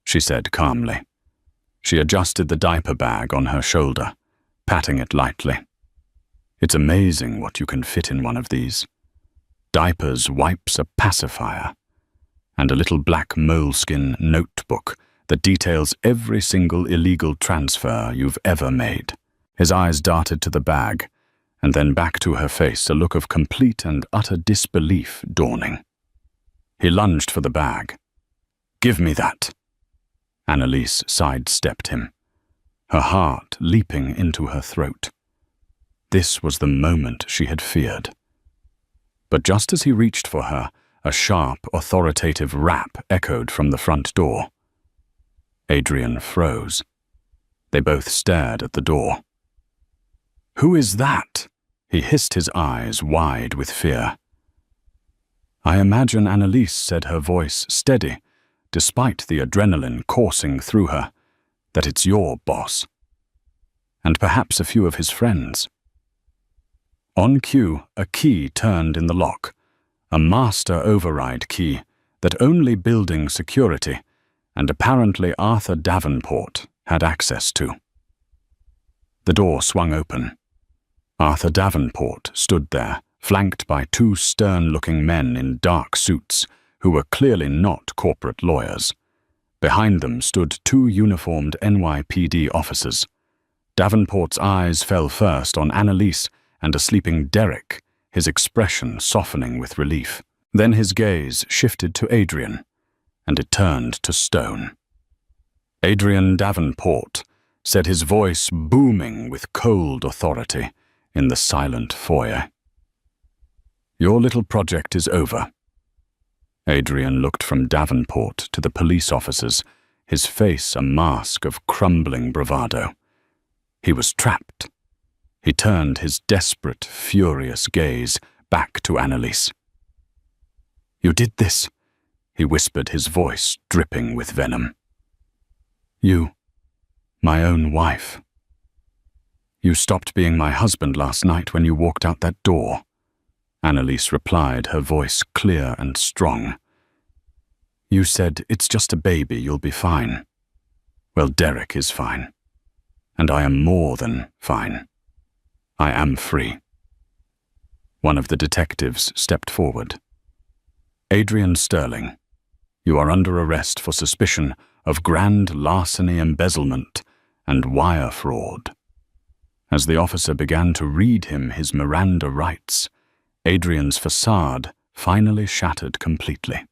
she said calmly. She adjusted the diaper bag on her shoulder, patting it lightly. "It's amazing what you can fit in one of these. Diapers, wipes, a pacifier, and a little black moleskin notebook that details every single illegal transfer you've ever made." His eyes darted to the bag, and then back to her face, a look of complete and utter disbelief dawning. He lunged for the bag. "Give me that." Annalise sidestepped him, her heart leaping into her throat. This was the moment she had feared. But just as he reached for her, a sharp, authoritative rap echoed from the front door. Adrian froze. They both stared at the door. "Who is that?" He hissed, his eyes wide with fear. "I imagine," Annalise said, her voice steady, despite the adrenaline coursing through her, "that it's your boss. And perhaps a few of his friends." On cue, a key turned in the lock, a master override key that only building security, and apparently Arthur Davenport, had access to. The door swung open. Arthur Davenport stood there, flanked by two stern-looking men in dark suits who were clearly not corporate lawyers. Behind them stood two uniformed NYPD officers. Davenport's eyes fell first on Annalise and a sleeping Derek, his expression softening with relief. Then his gaze shifted to Adrian, and it turned to stone. Adrian Davenport said, his voice booming with cold authority in the silent foyer. "Your little project is over." Adrian looked from Davenport to the police officers, his face a mask of crumbling bravado. He was trapped. He turned his desperate, furious gaze back to Annalise. "You did this," he whispered, his voice dripping with venom. "You, my own wife. You stopped being my husband last night when you walked out that door. Annalise replied, her voice clear and strong. You said, it's just a baby, you'll be fine. Well, Derek is fine. And I am more than fine. I am free. One of the detectives stepped forward. Adrian Sterling, you are under arrest for suspicion of grand larceny, embezzlement, and wire fraud. As the officer began to read him his Miranda rights, Adrian's facade finally shattered completely.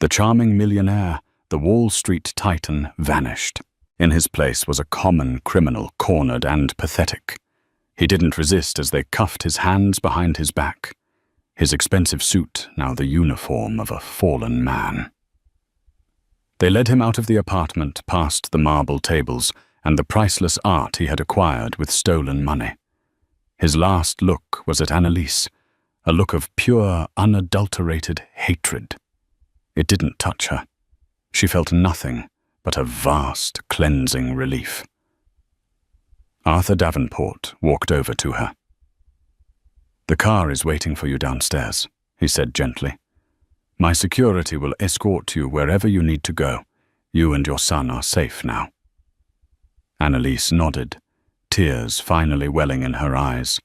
The charming millionaire, the Wall Street titan, vanished. In his place was a common criminal, cornered and pathetic. He didn't resist as they cuffed his hands behind his back, his expensive suit now the uniform of a fallen man. They led him out of the apartment, past the marble tables and the priceless art he had acquired with stolen money. His last look was at Annalise, a look of pure, unadulterated hatred. It didn't touch her. She felt nothing but a vast, cleansing relief. Arthur Davenport walked over to her. The car is waiting for you downstairs, he said gently. My security will escort you wherever you need to go. You and your son are safe now. Annalise nodded, tears finally welling in her eyes,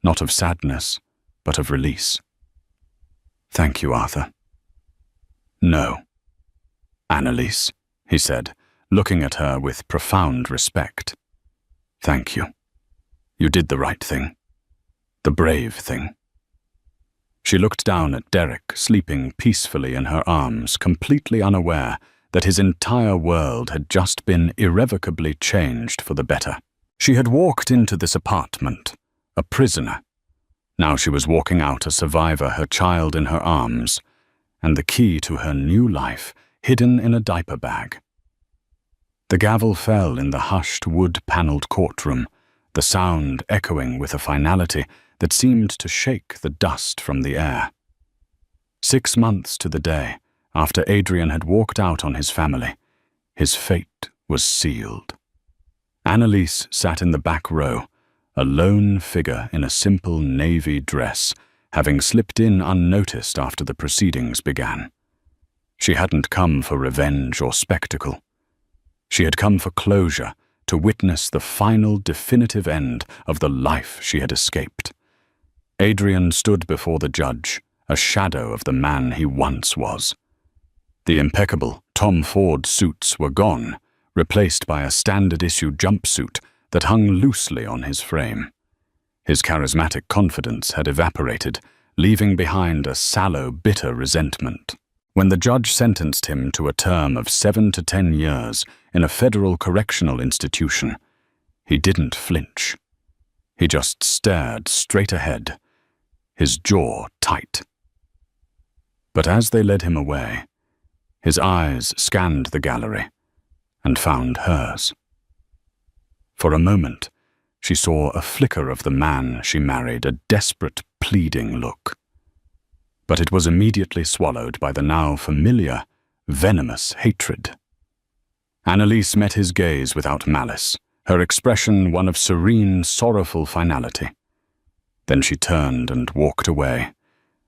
not of sadness, but of release. Thank you, Arthur. No. Annalise, he said, looking at her with profound respect. Thank you. You did the right thing. The brave thing. She looked down at Derek, sleeping peacefully in her arms, completely unaware that his entire world had just been irrevocably changed for the better. She had walked into this apartment, a prisoner. Now she was walking out a survivor, her child in her arms, and the key to her new life hidden in a diaper bag. The gavel fell in the hushed, wood-paneled courtroom, the sound echoing with a finality that seemed to shake the dust from the air. 6 months to the day after Adrian had walked out on his family, his fate was sealed. Annalise sat in the back row, a lone figure in a simple navy dress, having slipped in unnoticed after the proceedings began. She hadn't come for revenge or spectacle. She had come for closure, to witness the final definitive end of the life she had escaped. Adrian stood before the judge, a shadow of the man he once was. The impeccable Tom Ford suits were gone, replaced by a standard-issue jumpsuit that hung loosely on his frame. His charismatic confidence had evaporated, leaving behind a sallow, bitter resentment. When the judge sentenced him to a term of 7 to 10 years in a federal correctional institution, he didn't flinch. He just stared straight ahead, his jaw tight. But as they led him away, his eyes scanned the gallery and found hers. For a moment, she saw a flicker of the man she married, a desperate, pleading look. But it was immediately swallowed by the now familiar, venomous hatred. Annalise met his gaze without malice, her expression one of serene, sorrowful finality. Then she turned and walked away,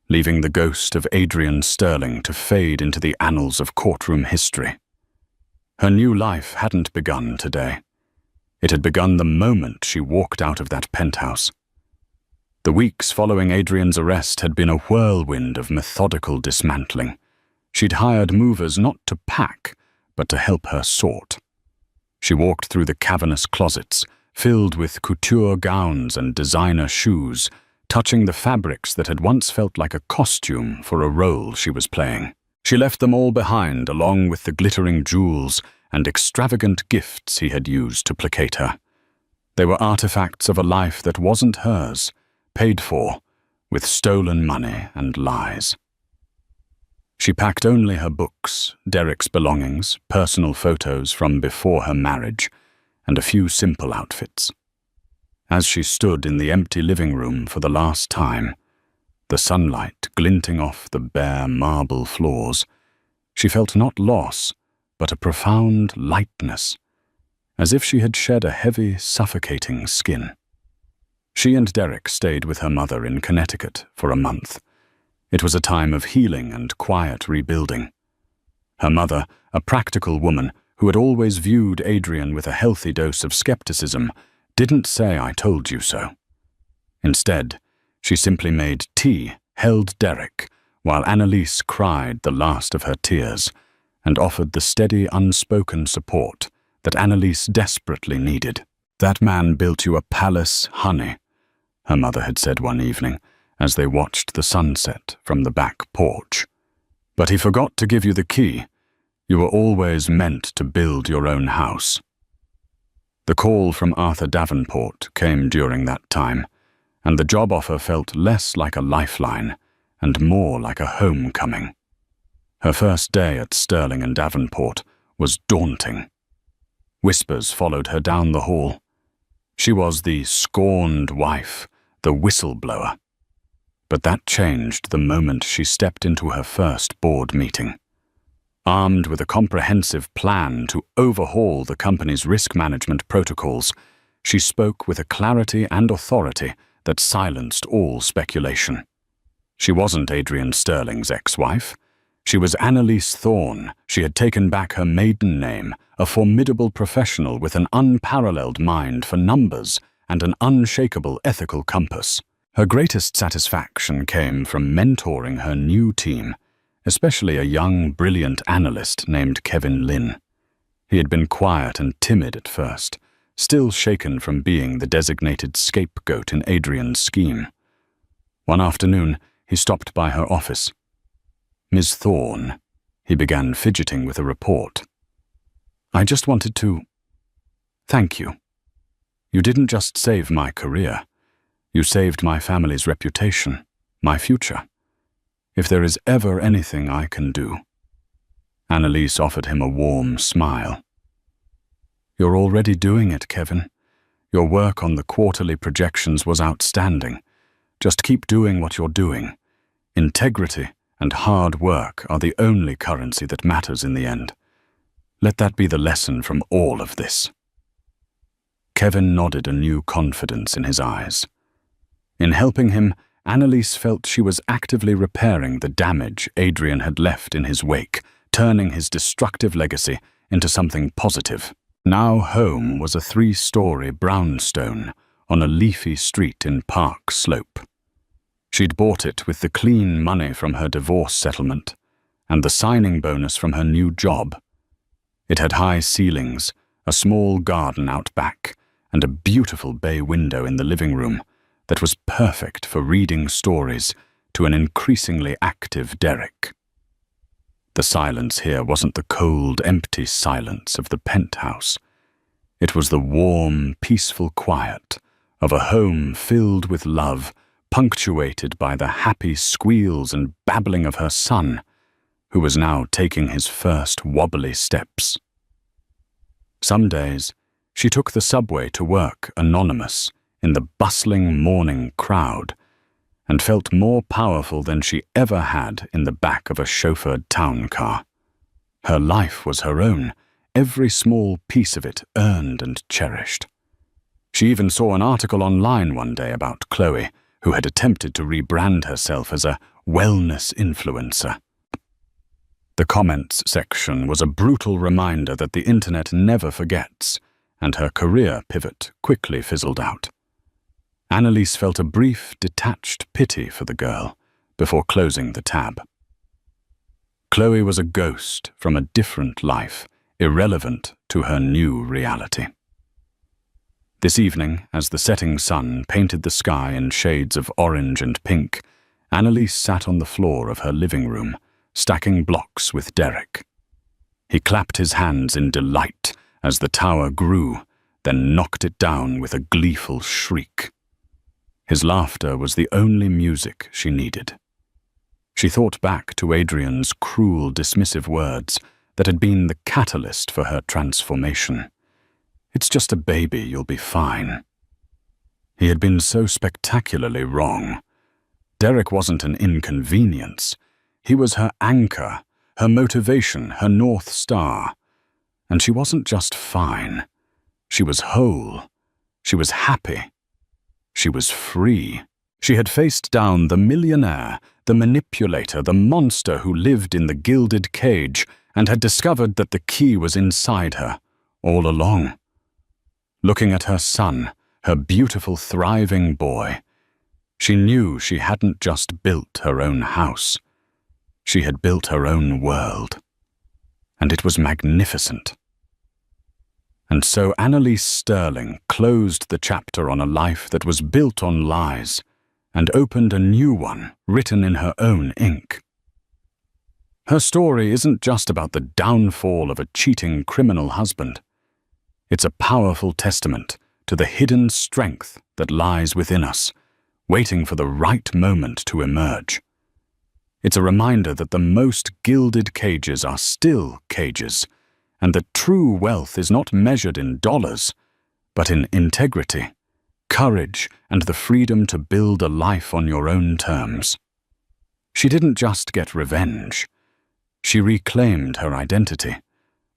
leaving the ghost of Adrian Sterling to fade into the annals of courtroom history. Her new life hadn't begun today. It had begun the moment she walked out of that penthouse. The weeks following Adrian's arrest had been a whirlwind of methodical dismantling. She'd hired movers not to pack, but to help her sort. She walked through the cavernous closets, filled with couture gowns and designer shoes, touching the fabrics that had once felt like a costume for a role she was playing. She left them all behind, along with the glittering jewels and extravagant gifts he had used to placate her. They were artifacts of a life that wasn't hers, paid for with stolen money and lies. She packed only her books, Derek's belongings, personal photos from before her marriage, and a few simple outfits. As she stood in the empty living room for the last time, the sunlight glinting off the bare marble floors, she felt not loss, but a profound lightness, as if she had shed a heavy, suffocating skin. She and Derek stayed with her mother in Connecticut for a month. It was a time of healing and quiet rebuilding. Her mother, a practical woman who had always viewed Adrian with a healthy dose of skepticism, didn't say "I told you so." Instead, she simply made tea, held Derek, while Annalise cried the last of her tears, and offered the steady, unspoken support that Annalise desperately needed. "That man built you a palace, honey," her mother had said one evening as they watched the sunset from the back porch. "But he forgot to give you the key. You were always meant to build your own house." The call from Arthur Davenport came during that time, and the job offer felt less like a lifeline and more like a homecoming. Her first day at Sterling and Davenport was daunting. Whispers followed her down the hall. She was the scorned wife, the whistleblower. But that changed the moment she stepped into her first board meeting. Armed with a comprehensive plan to overhaul the company's risk management protocols, she spoke with a clarity and authority that silenced all speculation. She wasn't Adrian Sterling's ex-wife. She was Annalise Thorne. She had taken back her maiden name, a formidable professional with an unparalleled mind for numbers and an unshakable ethical compass. Her greatest satisfaction came from mentoring her new team, especially a young, brilliant analyst named Kevin Lynn. He had been quiet and timid at first, still shaken from being the designated scapegoat in Adrian's scheme. One afternoon, he stopped by her office. "Ms. Thorne," he began, fidgeting with a report. "I just wanted to thank you. You didn't just save my career. You saved my family's reputation, my future. If there is ever anything I can do." Annalise offered him a warm smile. "You're already doing it, Kevin. Your work on the quarterly projections was outstanding. Just keep doing what you're doing. Integrity and hard work are the only currency that matters in the end. Let that be the lesson from all of this." Kevin nodded, a new confidence in his eyes. In helping him, Annalise felt she was actively repairing the damage Adrian had left in his wake, turning his destructive legacy into something positive. Now home was a 3-story brownstone on a leafy street in Park Slope. She'd bought it with the clean money from her divorce settlement and the signing bonus from her new job. It had high ceilings, a small garden out back, and a beautiful bay window in the living room that was perfect for reading stories to an increasingly active Derek. The silence here wasn't the cold, empty silence of the penthouse. It was the warm, peaceful quiet of a home filled with love, punctuated by the happy squeals and babbling of her son, who was now taking his first wobbly steps. Some days, she took the subway to work anonymous in the bustling morning crowd, and felt more powerful than she ever had in the back of a chauffeured town car. Her life was her own, every small piece of it earned and cherished. She even saw an article online one day about Chloe, who had attempted to rebrand herself as a wellness influencer. The comments section was a brutal reminder that the internet never forgets, and her career pivot quickly fizzled out. Annalise felt a brief, detached pity for the girl before closing the tab. Chloe was a ghost from a different life, irrelevant to her new reality. This evening, as the setting sun painted the sky in shades of orange and pink, Annalise sat on the floor of her living room, stacking blocks with Derek. He clapped his hands in delight as the tower grew, then knocked it down with a gleeful shriek. His laughter was the only music she needed. She thought back to Adrian's cruel, dismissive words that had been the catalyst for her transformation. "It's just a baby, you'll be fine." He had been so spectacularly wrong. Derek wasn't an inconvenience. He was her anchor, her motivation, her North Star. And she wasn't just fine. She was whole. She was happy. She was free. She had faced down the millionaire, the manipulator, the monster who lived in the gilded cage, and had discovered that the key was inside her, all along. Looking at her son, her beautiful, thriving boy, she knew she hadn't just built her own house. She had built her own world. And it was magnificent. And so Annalise Sterling closed the chapter on a life that was built on lies and opened a new one written in her own ink. Her story isn't just about the downfall of a cheating criminal husband. It's a powerful testament to the hidden strength that lies within us, waiting for the right moment to emerge. It's a reminder that the most gilded cages are still cages, and that true wealth is not measured in dollars, but in integrity, courage, and the freedom to build a life on your own terms. She didn't just get revenge. She reclaimed her identity,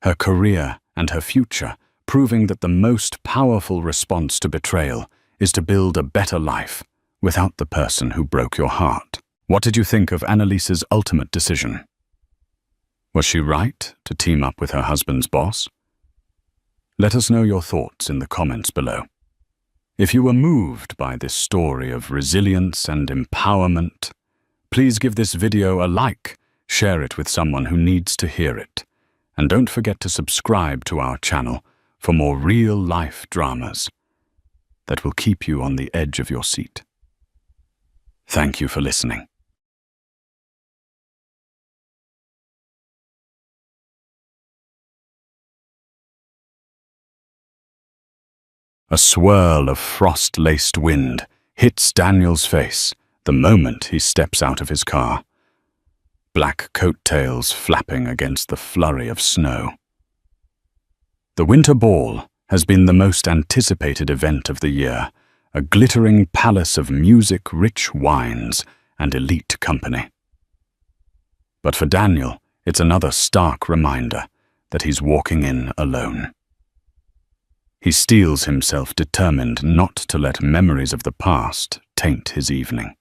her career, and her future, proving that the most powerful response to betrayal is to build a better life without the person who broke your heart. What did you think of Annalise's ultimate decision? Was she right to team up with her husband's boss? Let us know your thoughts in the comments below. If you were moved by this story of resilience and empowerment, please give this video a like, share it with someone who needs to hear it, and don't forget to subscribe to our channel for more real-life dramas that will keep you on the edge of your seat. Thank you for listening. A swirl of frost-laced wind hits Daniel's face the moment he steps out of his car, black coattails flapping against the flurry of snow. The Winter Ball has been the most anticipated event of the year, a glittering palace of music, rich wines, and elite company. But for Daniel, it's another stark reminder that he's walking in alone. He steels himself determined not to let memories of the past taint his evening.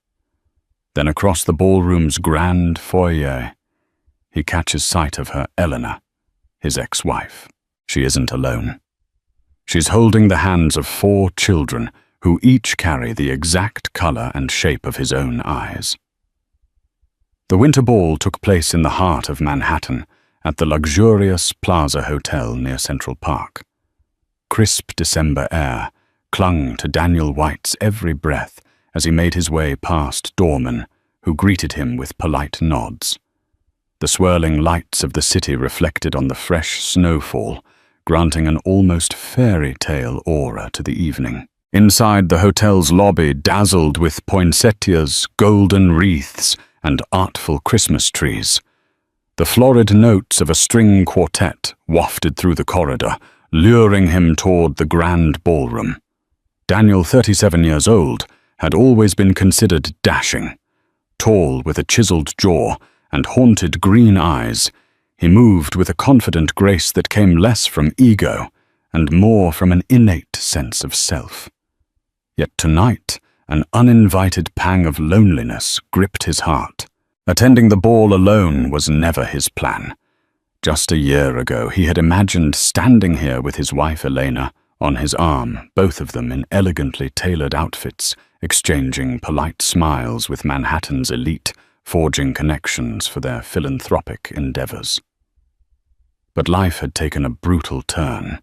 Then across the ballroom's grand foyer, he catches sight of her Eleanor, his ex-wife. She isn't alone. She's holding the hands of 4 children who each carry the exact color and shape of his own eyes. The Winter Ball took place in the heart of Manhattan at the luxurious Plaza Hotel near Central Park. Crisp December air clung to Daniel White's every breath as he made his way past doormen who greeted him with polite nods. The swirling lights of the city reflected on the fresh snowfall, granting an almost fairy tale aura to the evening. Inside, the hotel's lobby dazzled with poinsettias, golden wreaths, and artful Christmas trees. The florid notes of a string quartet wafted through the corridor, luring him toward the grand ballroom. Daniel, 37 years old, had always been considered dashing. Tall with a chiseled jaw and haunted green eyes, he moved with a confident grace that came less from ego and more from an innate sense of self. Yet tonight, an uninvited pang of loneliness gripped his heart. Attending the ball alone was never his plan. Just a year ago, he had imagined standing here with his wife Elena on his arm, both of them in elegantly tailored outfits, exchanging polite smiles with Manhattan's elite, forging connections for their philanthropic endeavors. But life had taken a brutal turn.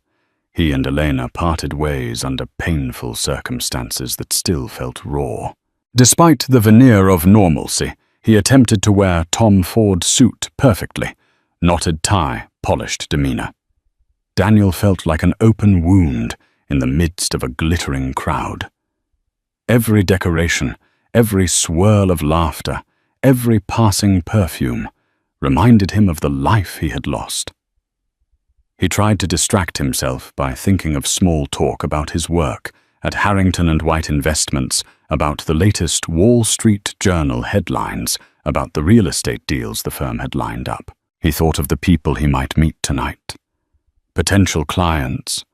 He and Elena parted ways under painful circumstances that still felt raw. Despite the veneer of normalcy, he attempted to wear Tom Ford suit perfectly, knotted tie, polished demeanor. Daniel felt like an open wound in the midst of a glittering crowd. Every decoration, every swirl of laughter, every passing perfume reminded him of the life he had lost. He tried to distract himself by thinking of small talk about his work at Harrington and White Investments, about the latest Wall Street Journal headlines about the real estate deals the firm had lined up. He thought of the people he might meet tonight. Potential clients,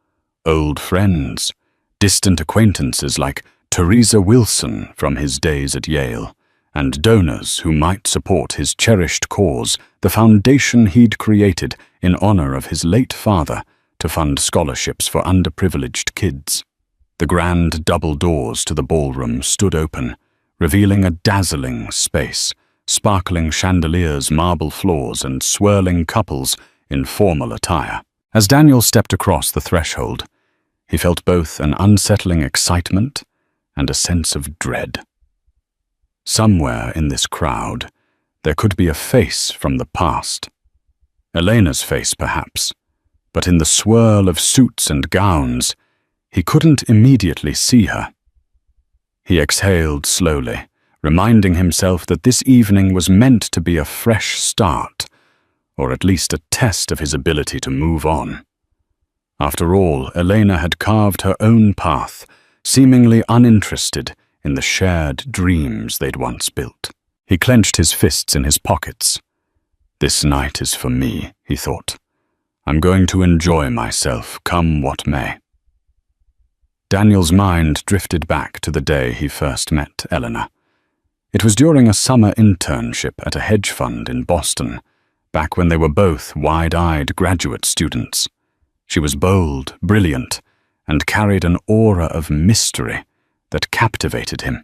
old friends, distant acquaintances like Teresa Wilson from his days at Yale, and donors who might support his cherished cause, the foundation he'd created in honor of his late father to fund scholarships for underprivileged kids. The grand double doors to the ballroom stood open, revealing a dazzling space, sparkling chandeliers, marble floors, and swirling couples in formal attire. As Daniel stepped across the threshold, he felt both an unsettling excitement and a sense of dread. Somewhere in this crowd, there could be a face from the past. Elena's face, perhaps, but in the swirl of suits and gowns, he couldn't immediately see her. He exhaled slowly, reminding himself that this evening was meant to be a fresh start, or at least a test of his ability to move on. After all, Elena had carved her own path, seemingly uninterested in the shared dreams they'd once built. He clenched his fists in his pockets. "This night is for me," he thought. "I'm going to enjoy myself, come what may." Daniel's mind drifted back to the day he first met Eleanor. It was during a summer internship at a hedge fund in Boston, back when they were both wide-eyed graduate students. She was bold, brilliant, and carried an aura of mystery that captivated him.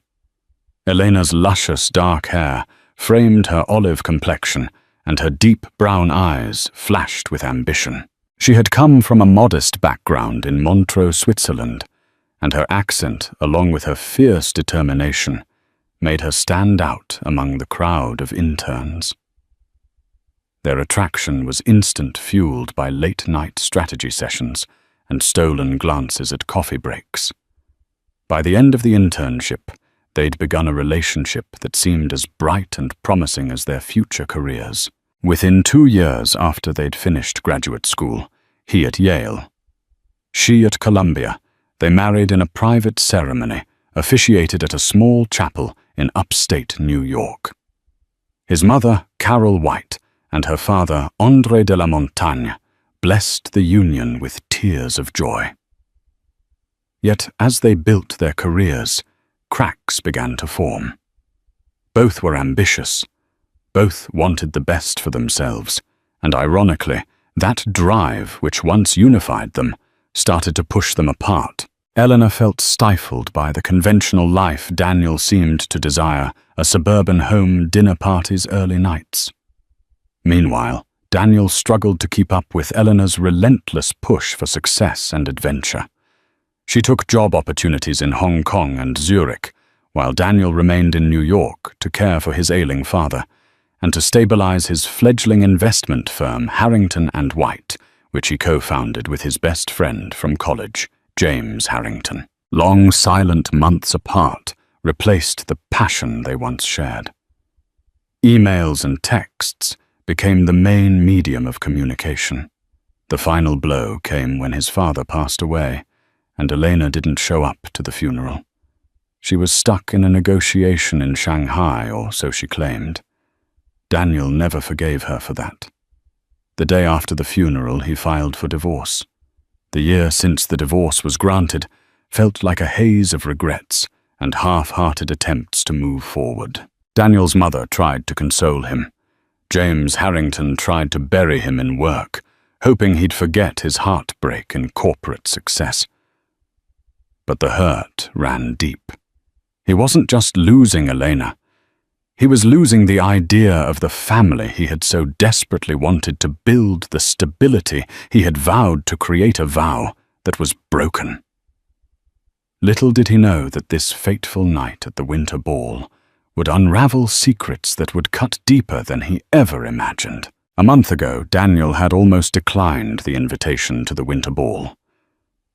Elena's luscious dark hair framed her olive complexion, and her deep brown eyes flashed with ambition. She had come from a modest background in Montreux, Switzerland, and her accent, along with her fierce determination, made her stand out among the crowd of interns. Their attraction was instant, fueled by late-night strategy sessions and stolen glances at coffee breaks. By the end of the internship, they'd begun a relationship that seemed as bright and promising as their future careers. Within 2 years after they'd finished graduate school, he at Yale, she at Columbia, they married in a private ceremony officiated at a small chapel in upstate New York. His mother, Carol White, and her father, André de la Montagne, blessed the union with tears of joy. Yet as they built their careers, cracks began to form. Both were ambitious. Both wanted the best for themselves, and ironically, that drive which once unified them started to push them apart. Eleanor felt stifled by the conventional life Daniel seemed to desire, a suburban home, dinner parties, early nights. Meanwhile, Daniel struggled to keep up with Eleanor's relentless push for success and adventure. She took job opportunities in Hong Kong and Zurich, while Daniel remained in New York to care for his ailing father and to stabilize his fledgling investment firm, Harrington and White, which he co-founded with his best friend from college, James Harrington. Long, silent months apart replaced the passion they once shared. Emails and texts became the main medium of communication. The final blow came when his father passed away, and Elena didn't show up to the funeral. She was stuck in a negotiation in Shanghai, or so she claimed. Daniel never forgave her for that. The day after the funeral, he filed for divorce. The year since the divorce was granted felt like a haze of regrets and half-hearted attempts to move forward. Daniel's mother tried to console him. James Harrington tried to bury him in work, hoping he'd forget his heartbreak in corporate success. But the hurt ran deep. He wasn't just losing Elena. He was losing the idea of the family he had so desperately wanted to build, the stability he had vowed to create, a vow that was broken. Little did he know that this fateful night at the winter ball would unravel secrets that would cut deeper than he ever imagined. A month ago, Daniel had almost declined the invitation to the winter ball.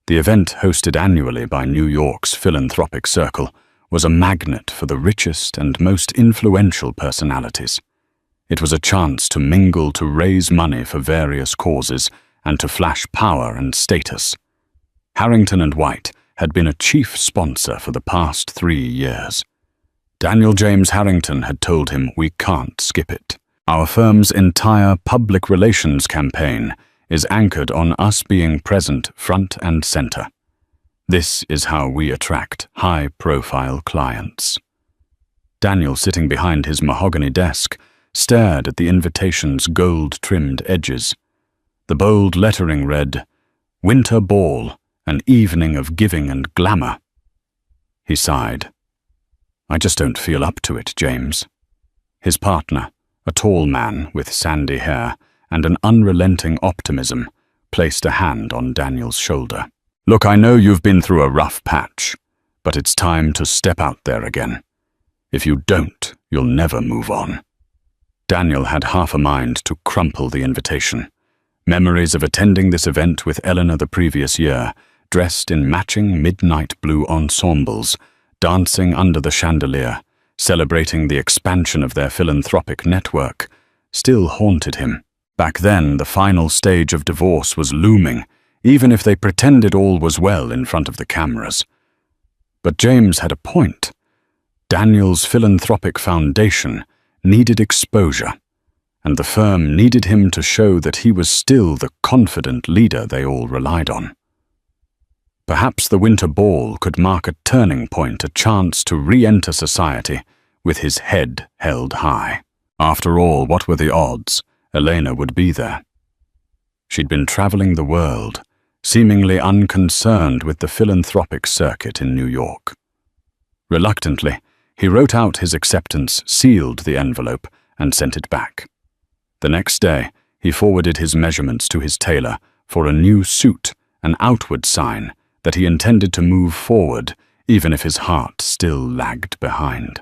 The event, hosted annually by New York's philanthropic circle, was a magnet for the richest and most influential personalities. It was a chance to mingle, to raise money for various causes, and to flash power and status. Harrington and White had been a chief sponsor for the past 3 years. Daniel James Harrington had told him, "We can't skip it. Our firm's entire public relations campaign is anchored on us being present front and center." This is how we attract high-profile clients. Daniel, sitting behind his mahogany desk, stared at the invitation's gold-trimmed edges. The bold lettering read, "Winter Ball, an evening of giving and glamour." He sighed. "I just don't feel up to it, James." His partner, a tall man with sandy hair and an unrelenting optimism, placed a hand on Daniel's shoulder. "Look, I know you've been through a rough patch, but it's time to step out there again. If you don't, you'll never move on." Daniel had half a mind to crumple the invitation. Memories of attending this event with Eleanor the previous year, dressed in matching midnight blue ensembles, dancing under the chandelier, celebrating the expansion of their philanthropic network, still haunted him. Back then, the final stage of divorce was looming, even if they pretended all was well in front of the cameras. But James had a point. Daniel's philanthropic foundation needed exposure, and the firm needed him to show that he was still the confident leader they all relied on. Perhaps the winter ball could mark a turning point, a chance to re-enter society with his head held high. After all, what were the odds Elena would be there? She'd been traveling the world, seemingly unconcerned with the philanthropic circuit in New York. Reluctantly, he wrote out his acceptance, sealed the envelope, and sent it back. The next day, he forwarded his measurements to his tailor for a new suit, an outward sign that he intended to move forward, even if his heart still lagged behind.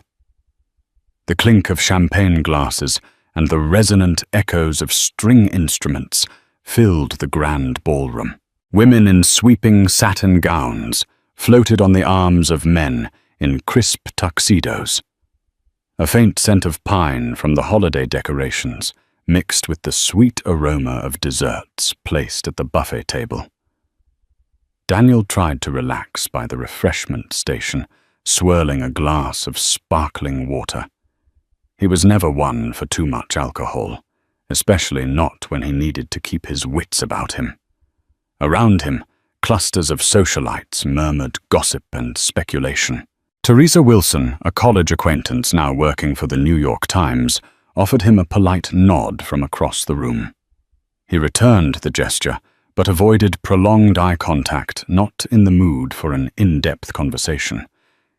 The clink of champagne glasses and the resonant echoes of string instruments filled the grand ballroom. Women in sweeping satin gowns floated on the arms of men in crisp tuxedos. A faint scent of pine from the holiday decorations mixed with the sweet aroma of desserts placed at the buffet table. Daniel tried to relax by the refreshment station, swirling a glass of sparkling water. He was never one for too much alcohol, especially not when he needed to keep his wits about him. Around him, clusters of socialites murmured gossip and speculation. Teresa Wilson, a college acquaintance now working for the New York Times, offered him a polite nod from across the room. He returned the gesture, but avoided prolonged eye contact, not in the mood for an in-depth conversation.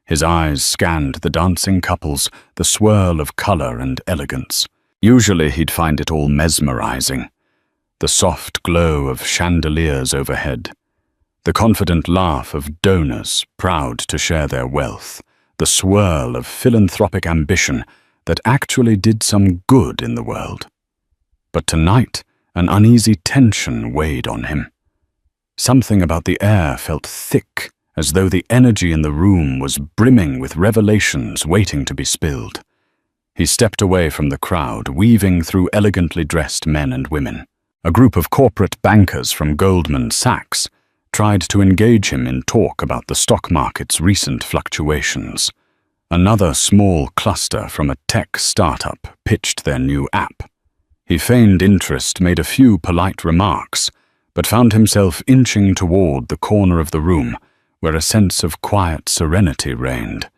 His eyes scanned the dancing couples, the swirl of color and elegance. Usually he'd find it all mesmerizing. The soft glow of chandeliers overhead, the confident laugh of donors proud to share their wealth, the swirl of philanthropic ambition that actually did some good in the world. But tonight, an uneasy tension weighed on him. Something about the air felt thick, as though the energy in the room was brimming with revelations waiting to be spilled. He stepped away from the crowd, weaving through elegantly dressed men and women. A group of corporate bankers from Goldman Sachs tried to engage him in talk about the stock market's recent fluctuations. Another small cluster from a tech startup pitched their new app. He feigned interest, made a few polite remarks, but found himself inching toward the corner of the room where a sense of quiet serenity reigned,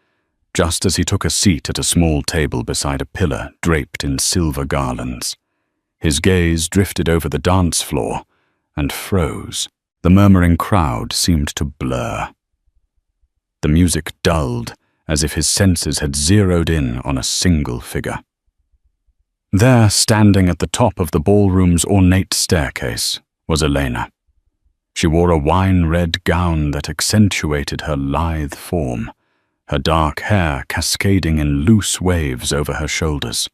just as he took a seat at a small table beside a pillar draped in silver garlands. His gaze drifted over the dance floor and froze. The murmuring crowd seemed to blur. The music dulled, as if his senses had zeroed in on a single figure. There, standing at the top of the ballroom's ornate staircase, was Elena. She wore a wine-red gown that accentuated her lithe form, her dark hair cascading in loose waves over her shoulders.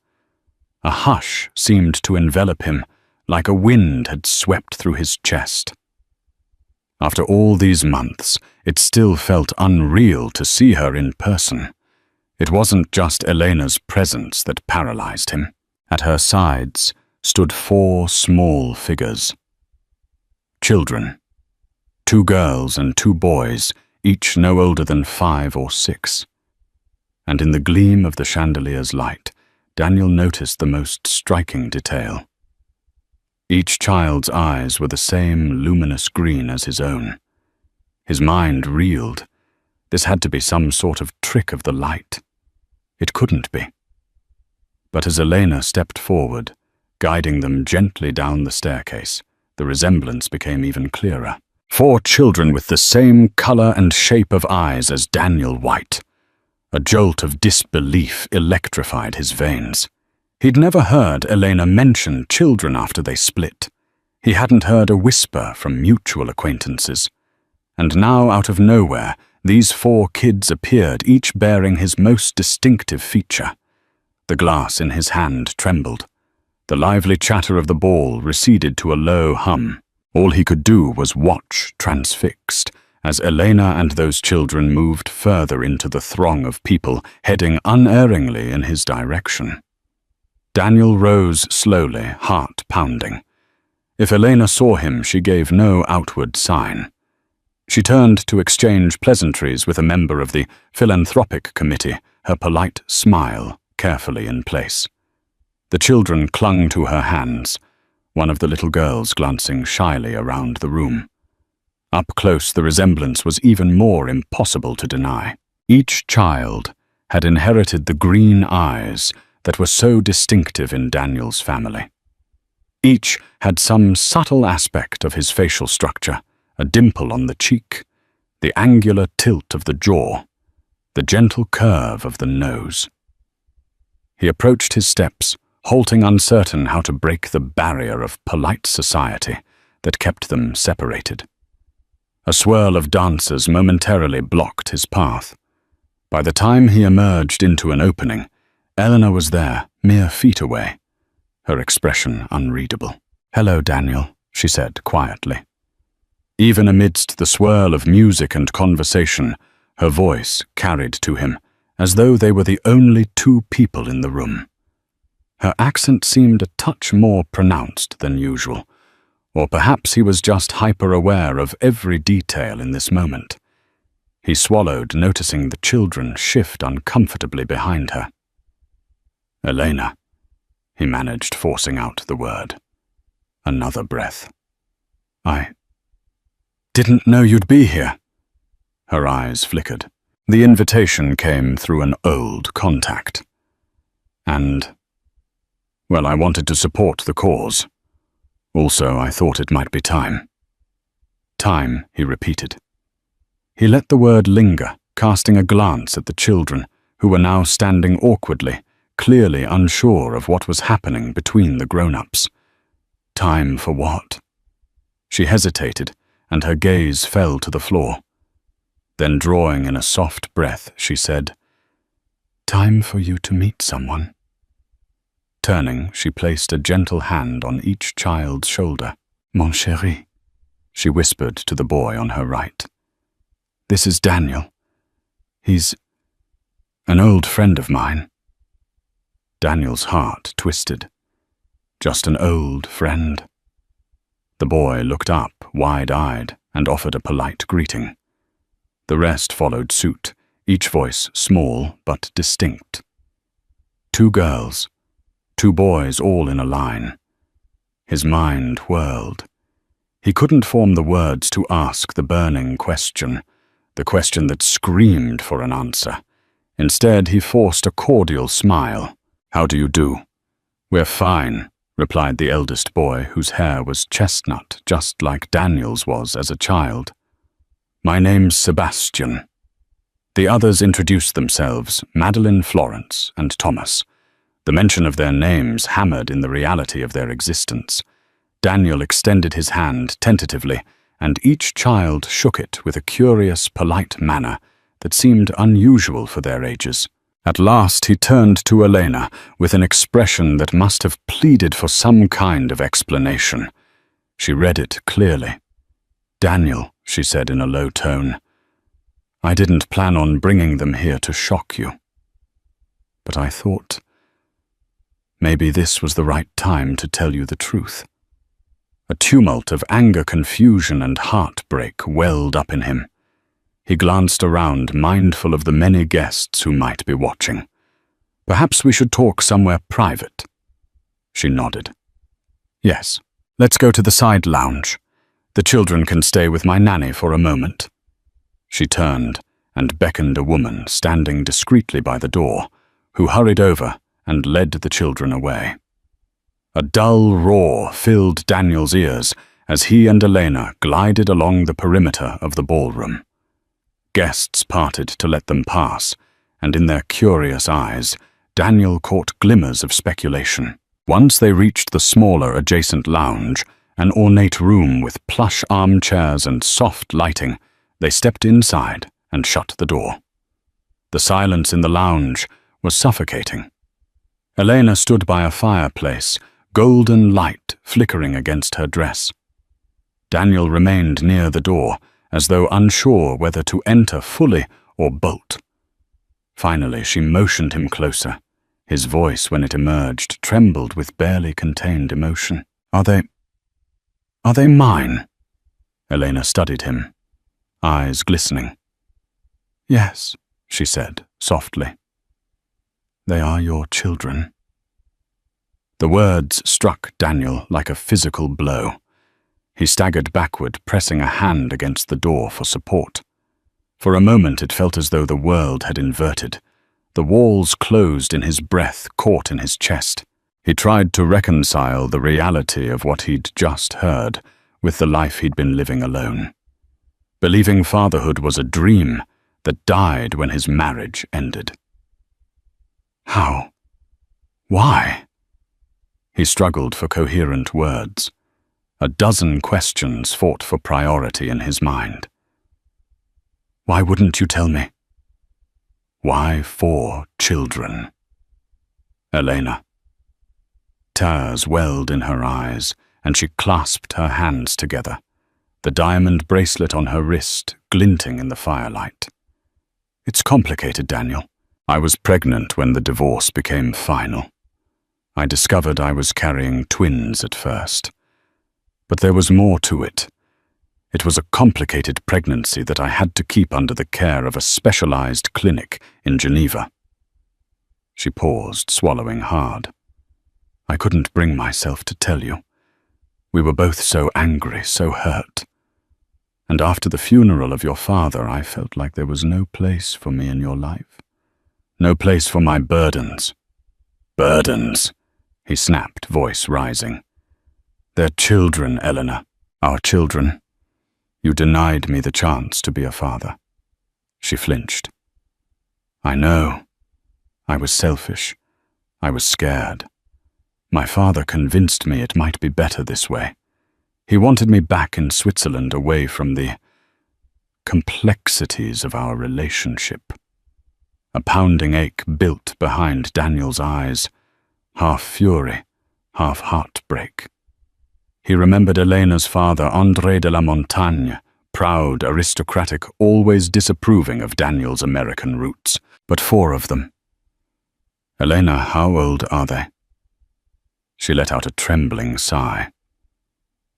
A hush seemed to envelop him, like a wind had swept through his chest. After all these months, it still felt unreal to see her in person. It wasn't just Elena's presence that paralyzed him. At her sides stood 4 small figures. Children. 2 girls and 2 boys, each no older than 5 or 6. And in the gleam of the chandelier's light, Daniel noticed the most striking detail. Each child's eyes were the same luminous green as his own. His mind reeled. This had to be some sort of trick of the light. It couldn't be. But as Elena stepped forward, guiding them gently down the staircase, the resemblance became even clearer. 4 children with the same color and shape of eyes as Daniel White. A jolt of disbelief electrified his veins. He'd never heard Elena mention children after they split. He hadn't heard a whisper from mutual acquaintances. And now, out of nowhere, these 4 kids appeared, each bearing his most distinctive feature. The glass in his hand trembled. The lively chatter of the ball receded to a low hum. All he could do was watch, transfixed, as Elena and those children moved further into the throng of people, heading unerringly in his direction. Daniel rose slowly, heart pounding. If Elena saw him, she gave no outward sign. She turned to exchange pleasantries with a member of the philanthropic committee, her polite smile carefully in place. The children clung to her hands, one of the little girls glancing shyly around the room. Up close, the resemblance was even more impossible to deny. Each child had inherited the green eyes that were so distinctive in Daniel's family. Each had some subtle aspect of his facial structure, a dimple on the cheek, the angular tilt of the jaw, the gentle curve of the nose. He approached his steps, halting uncertain how to break the barrier of polite society that kept them separated. A swirl of dancers momentarily blocked his path. By the time he emerged into an opening, Eleanor was there, mere feet away, her expression unreadable. "Hello, Daniel," she said quietly. Even amidst the swirl of music and conversation, her voice carried to him, as though they were the only 2 people in the room. Her accent seemed a touch more pronounced than usual, or perhaps he was just hyper-aware of every detail in this moment. He swallowed, noticing the children shift uncomfortably behind her. "Elena," he managed, forcing out the word. Another breath. "I didn't know you'd be here." Her eyes flickered. The invitation came through an old contact. And, well, I wanted to support the cause. Also, I thought it might be time. "Time," he repeated. He let the word linger, casting a glance at the children, who were now standing awkwardly, clearly unsure of what was happening between the grown-ups. Time for what? She hesitated, and her gaze fell to the floor. Then, drawing in a soft breath, she said, "Time for you to meet someone." Turning, she placed a gentle hand on each child's shoulder. "Mon chéri," she whispered to the boy on her right. "This is Daniel. He's an old friend of mine." Daniel's heart twisted. Just an old friend. The boy looked up, wide-eyed, and offered a polite greeting. The rest followed suit, each voice small but distinct. 2 girls, 2 boys, all in a line. His mind whirled. He couldn't form the words to ask the burning question, the question that screamed for an answer. Instead, he forced a cordial smile. "How do you do?" "We're fine," replied the eldest boy, whose hair was chestnut, just like Daniel's was as a child. "My name's Sebastian." The others introduced themselves, Madeline, Florence, and Thomas. The mention of their names hammered in the reality of their existence. Daniel extended his hand tentatively, and each child shook it with a curious, polite manner that seemed unusual for their ages. At last he turned to Elena with an expression that must have pleaded for some kind of explanation. She read it clearly. "Daniel," she said in a low tone, "I didn't plan on bringing them here to shock you. But I thought maybe this was the right time to tell you the truth." A tumult of anger, confusion, and heartbreak welled up in him. He glanced around, mindful of the many guests who might be watching. "Perhaps we should talk somewhere private." She nodded. "Yes, let's go to the side lounge. The children can stay with my nanny for a moment." She turned and beckoned a woman standing discreetly by the door, who hurried over and led the children away. A dull roar filled Daniel's ears as he and Elena glided along the perimeter of the ballroom. Guests parted to let them pass, and in their curious eyes, Daniel caught glimmers of speculation. Once they reached the smaller adjacent lounge, an ornate room with plush armchairs and soft lighting, they stepped inside and shut the door. The silence in the lounge was suffocating. Elena stood by a fireplace, golden light flickering against her dress. Daniel remained near the door, as though unsure whether to enter fully or bolt. Finally, she motioned him closer. His voice, when it emerged, trembled with barely contained emotion. Are they mine?" Elena studied him, eyes glistening. "Yes," she said, softly. "They are your children." The words struck Daniel like a physical blow. He staggered backward, pressing a hand against the door for support. For a moment it felt as though the world had inverted. The walls closed in his breath, caught in his chest. He tried to reconcile the reality of what he'd just heard with the life he'd been living alone, believing fatherhood was a dream that died when his marriage ended. How? Why? He struggled for coherent words. A dozen questions fought for priority in his mind. Why wouldn't you tell me? Why 4 children? Elena. Tears welled in her eyes, and she clasped her hands together, the diamond bracelet on her wrist glinting in the firelight. It's complicated, Daniel. I was pregnant when the divorce became final. I discovered I was carrying twins at first. But there was more to it. It was a complicated pregnancy that I had to keep under the care of a specialized clinic in Geneva. She paused, swallowing hard. I couldn't bring myself to tell you. We were both so angry, so hurt. And after the funeral of your father, I felt like there was no place for me in your life. No place for my burdens. Burdens, he snapped, voice rising. They're children, Eleanor. Our children. You denied me the chance to be a father. She flinched. I know. I was selfish. I was scared. My father convinced me it might be better this way. He wanted me back in Switzerland, away from the complexities of our relationship. A pounding ache built behind Daniel's eyes, half fury, half heartbreak. He remembered Elena's father, André de la Montagne, proud, aristocratic, always disapproving of Daniel's American roots, but 4 of them. Elena, how old are they? She let out a trembling sigh.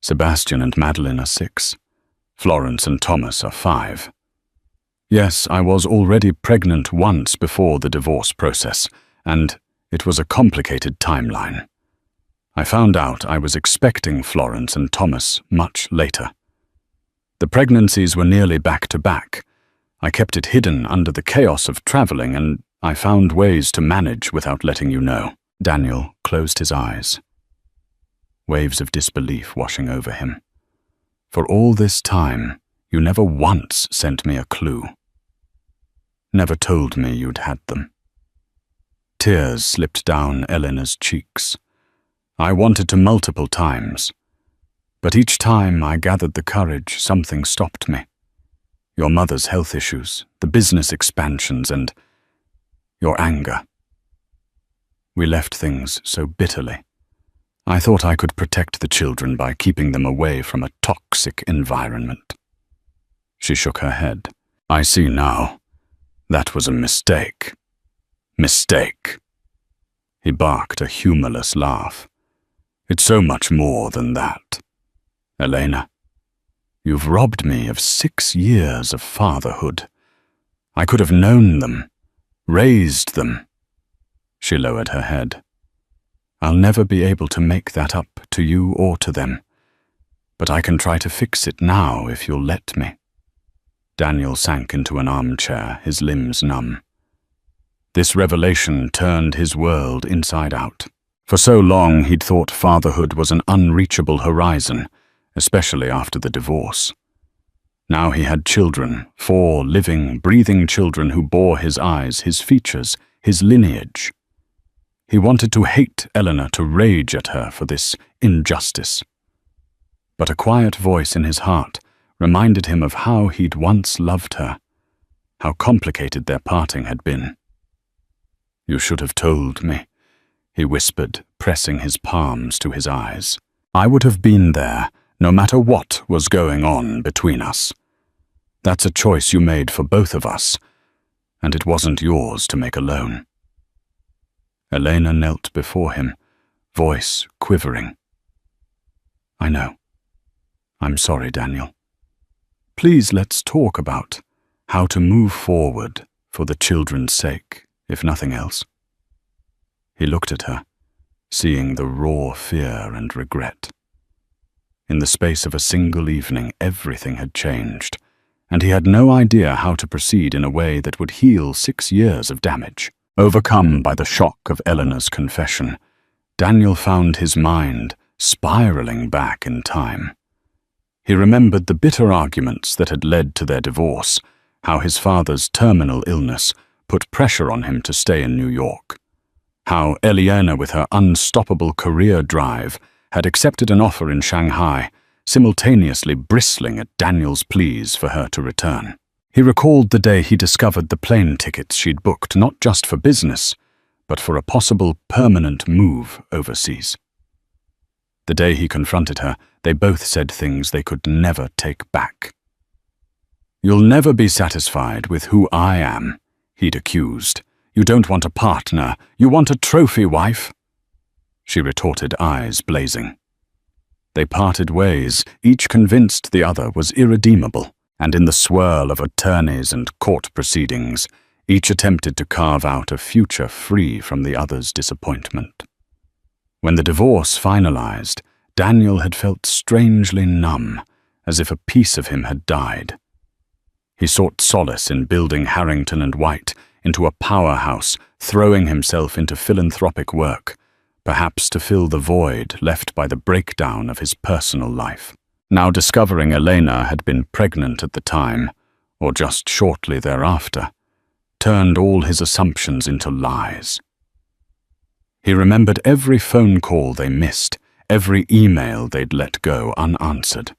Sebastian and Madeline are 6. Florence and Thomas are 5. Yes, I was already pregnant once before the divorce process, and it was a complicated timeline. I found out I was expecting Florence and Thomas much later. The pregnancies were nearly back-to-back. I kept it hidden under the chaos of traveling, and I found ways to manage without letting you know. Daniel closed his eyes. Waves of disbelief washing over him. For all this time, you never once sent me a clue. Never told me you'd had them. Tears slipped down Eleanor's cheeks. I wanted to multiple times, but each time I gathered the courage, something stopped me. Your mother's health issues, the business expansions, and your anger. We left things so bitterly. I thought I could protect the children by keeping them away from a toxic environment. She shook her head. I see now. That was a mistake. Mistake. He barked a humorless laugh. It's so much more than that. Elena, you've robbed me of 6 years of fatherhood. I could have known them, raised them. She lowered her head. I'll never be able to make that up to you or to them, but I can try to fix it now if you'll let me. Daniel sank into an armchair, his limbs numb. This revelation turned his world inside out. For so long he'd thought fatherhood was an unreachable horizon, especially after the divorce. Now he had children, 4 living, breathing children who bore his eyes, his features, his lineage. He wanted to hate Eleanor, to rage at her for this injustice. But a quiet voice in his heart reminded him of how he'd once loved her, how complicated their parting had been. "You should have told me," he whispered, pressing his palms to his eyes. "I would have been there, no matter what was going on between us. That's a choice you made for both of us, and it wasn't yours to make alone." Elena knelt before him, voice quivering. "I know. I'm sorry, Daniel. Please let's talk about how to move forward for the children's sake, if nothing else." He looked at her, seeing the raw fear and regret. In the space of a single evening, everything had changed, and he had no idea how to proceed in a way that would heal 6 years of damage. Overcome by the shock of Eleanor's confession, Daniel found his mind spiraling back in time. He remembered the bitter arguments that had led to their divorce, how his father's terminal illness put pressure on him to stay in New York, how Eliana, with her unstoppable career drive, had accepted an offer in Shanghai, simultaneously bristling at Daniel's pleas for her to return. He recalled the day he discovered the plane tickets she'd booked not just for business, but for a possible permanent move overseas. The day he confronted her, they both said things they could never take back. "You'll never be satisfied with who I am," he'd accused. "You don't want a partner, you want a trophy wife." She retorted, eyes blazing. They parted ways, each convinced the other was irredeemable, and in the swirl of attorneys and court proceedings, each attempted to carve out a future free from the other's disappointment. When the divorce finalized, Daniel had felt strangely numb, as if a piece of him had died. He sought solace in building Harrington and White into a powerhouse, throwing himself into philanthropic work, perhaps to fill the void left by the breakdown of his personal life. Now discovering Elena had been pregnant at the time, or just shortly thereafter, turned all his assumptions into lies. He remembered every phone call they missed, every email they'd let go unanswered.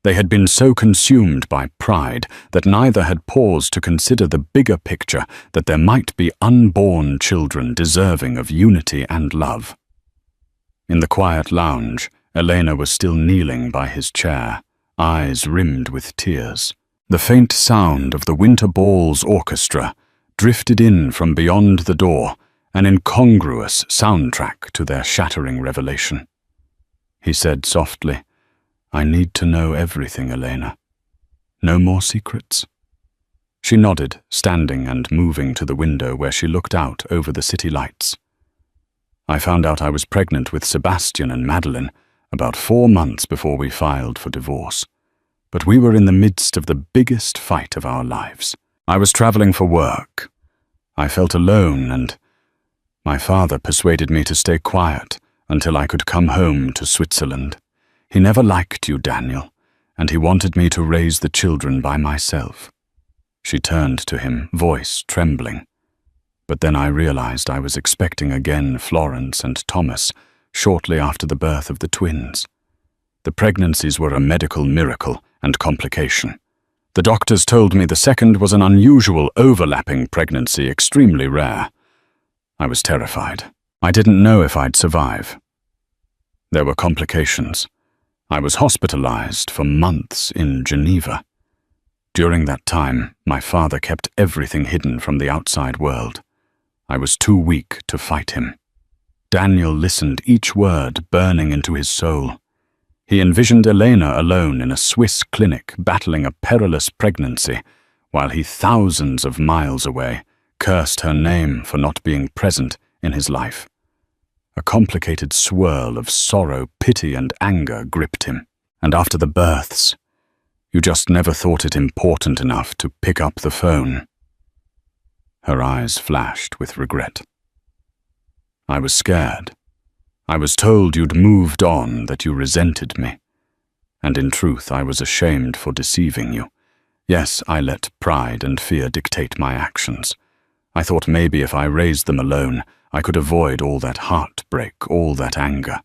They had been so consumed by pride that neither had paused to consider the bigger picture, that there might be unborn children deserving of unity and love. In the quiet lounge, Elena was still kneeling by his chair, eyes rimmed with tears. The faint sound of the Winter Ball's orchestra drifted in from beyond the door, an incongruous soundtrack to their shattering revelation. He said softly, "I need to know everything, Elena. No more secrets?" She nodded, standing and moving to the window where she looked out over the city lights. "I found out I was pregnant with Sebastian and Madeline about 4 months before we filed for divorce. But we were in the midst of the biggest fight of our lives. I was traveling for work. I felt alone, and my father persuaded me to stay quiet until I could come home to Switzerland. He never liked you, Daniel, and he wanted me to raise the children by myself." She turned to him, voice trembling. But then I realized I was expecting again Florence and Thomas shortly after the birth of the twins. The pregnancies were a medical miracle and complication. The doctors told me the second was an unusual overlapping pregnancy, extremely rare. I was terrified. I didn't know if I'd survive. There were complications. I was hospitalized for months in Geneva. During that time, my father kept everything hidden from the outside world. I was too weak to fight him. Daniel listened, each word burning into his soul. He envisioned Elena alone in a Swiss clinic battling a perilous pregnancy, while he, thousands of miles away, cursed her name for not being present in his life. A complicated swirl of sorrow, pity, and anger gripped him. And after the births, You just never thought it important enough to pick up the phone." Her eyes flashed with regret. "I was scared. I was told you'd moved on, that you resented me. And in truth, I was ashamed for deceiving you. Yes, I let pride and fear dictate my actions. I thought maybe if I raised them alone, I could avoid all that heartbreak, all that anger.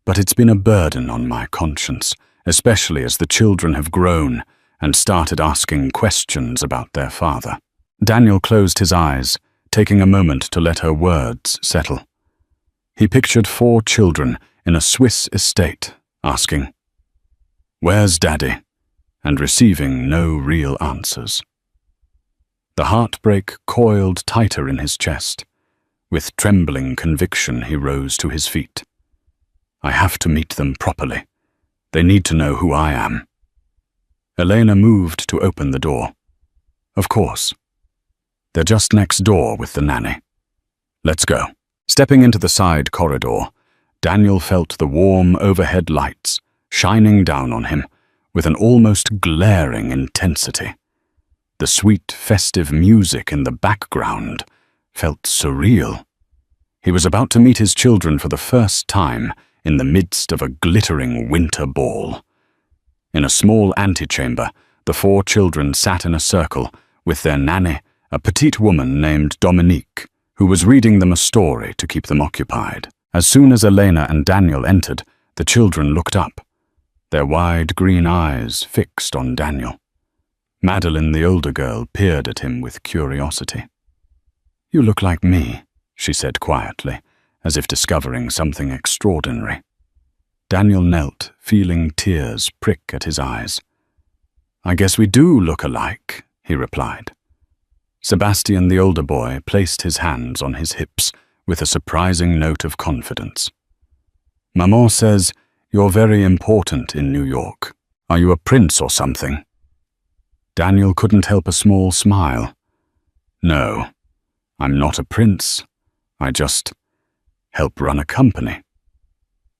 But it's been a burden on my conscience, especially as the children have grown and started asking questions about their father." Daniel closed his eyes, taking a moment to let her words settle. He pictured 4 children in a Swiss estate, asking, "Where's Daddy?" and receiving no real answers. The heartbreak coiled tighter in his chest. With trembling conviction, he rose to his feet. "I have to meet them properly. They need to know who I am." Elena moved to open the door. "Of course. They're just next door with the nanny. Let's go." Stepping into the side corridor, Daniel felt the warm overhead lights shining down on him with an almost glaring intensity. The sweet, festive music in the background felt surreal. He was about to meet his children for the first time in the midst of a glittering winter ball. In a small antechamber, the 4 children sat in a circle with their nanny, a petite woman named Dominique, who was reading them a story to keep them occupied. As soon as Elena and Daniel entered, the children looked up, their wide green eyes fixed on Daniel. Madeline, the older girl, peered at him with curiosity. "You look like me," she said quietly, as if discovering something extraordinary. Daniel knelt, feeling tears prick at his eyes. "I guess we do look alike," he replied. Sebastian, the older boy, placed his hands on his hips with a surprising note of confidence. "Maman says you're very important in New York. Are you a prince or something?" Daniel couldn't help a small smile. "No, I'm not a prince. I just help run a company.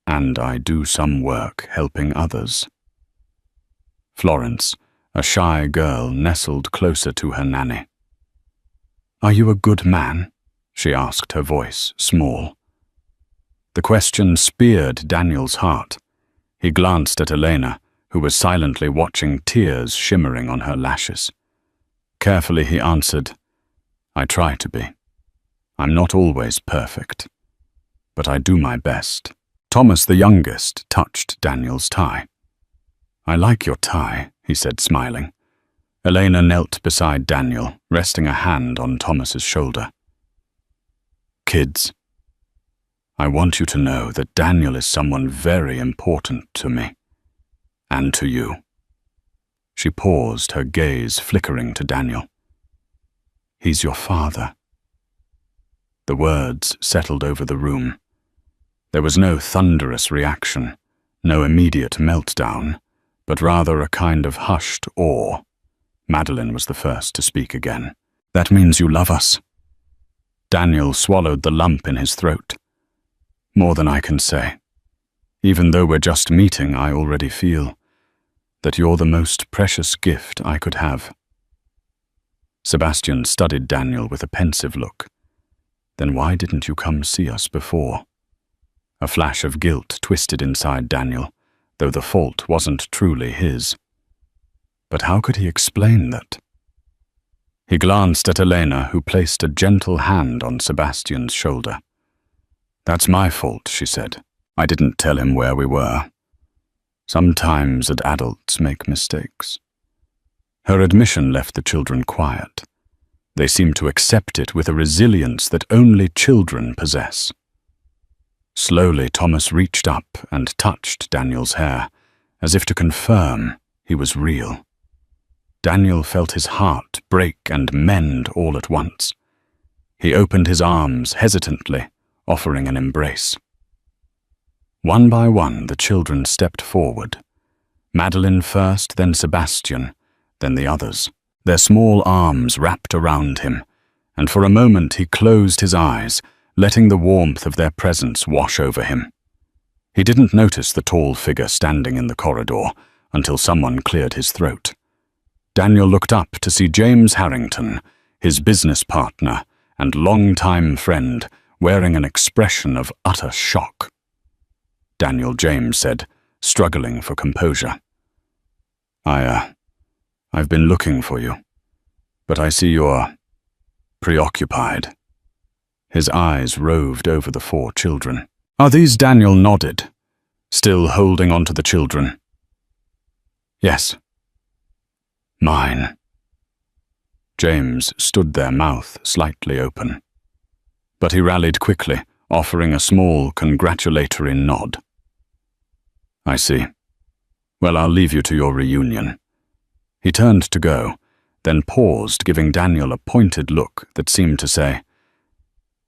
And I do some work helping others." Florence, a shy girl, nestled closer to her nanny. "Are you a good man?" she asked, her voice small. The question speared Daniel's heart. He glanced at Elena, who was silently watching, tears shimmering on her lashes. Carefully he answered, "I try to be. I'm not always perfect, but I do my best." Thomas, the youngest, touched Daniel's tie. "I like your tie," he said, smiling. Elena knelt beside Daniel, resting a hand on Thomas's shoulder. "Kids, I want you to know that Daniel is someone very important to me, and to you." She paused, her gaze flickering to Daniel. "He's your father." The words settled over the room. There was no thunderous reaction, no immediate meltdown, but rather a kind of hushed awe. Madeline was the first to speak again. "That means you love us." Daniel swallowed the lump in his throat. "More than I can say. Even though we're just meeting, I already feel that you're the most precious gift I could have." Sebastian studied Daniel with a pensive look. "Then why didn't you come see us before?" A flash of guilt twisted inside Daniel, though the fault wasn't truly his. But how could he explain that? He glanced at Elena, who placed a gentle hand on Sebastian's shoulder. "That's my fault," she said. "I didn't tell him where we were. Sometimes adults make mistakes." Her admission left the children quiet. They seemed to accept it with a resilience that only children possess. Slowly, Thomas reached up and touched Daniel's hair, as if to confirm he was real. Daniel felt his heart break and mend all at once. He opened his arms hesitantly, offering an embrace. One by one, the children stepped forward. Madeline first, then Sebastian, then the others. Their small arms wrapped around him, and for a moment he closed his eyes, letting the warmth of their presence wash over him. He didn't notice the tall figure standing in the corridor until someone cleared his throat. Daniel looked up to see James Harrington, his business partner and longtime friend, wearing an expression of utter shock. Daniel James said, struggling for composure, I've been looking for you, but I see you're preoccupied." His eyes roved over the 4 children. "Are these?" Daniel nodded, still holding on to the children. "Yes." "Mine." James stood there, mouth slightly open. But he rallied quickly, offering a small, congratulatory nod. "I see. Well, I'll leave you to your reunion." He turned to go, then paused, giving Daniel a pointed look that seemed to say,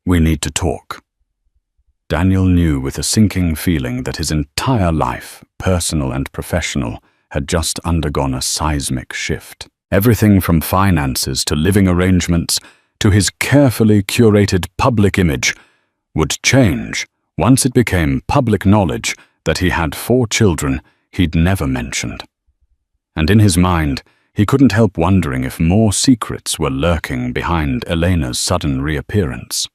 "We need to talk." Daniel knew with a sinking feeling that his entire life, personal and professional, had just undergone a seismic shift. Everything from finances to living arrangements to his carefully curated public image would change once it became public knowledge that he had 4 children he'd never mentioned. And in his mind, he couldn't help wondering if more secrets were lurking behind Elena's sudden reappearance.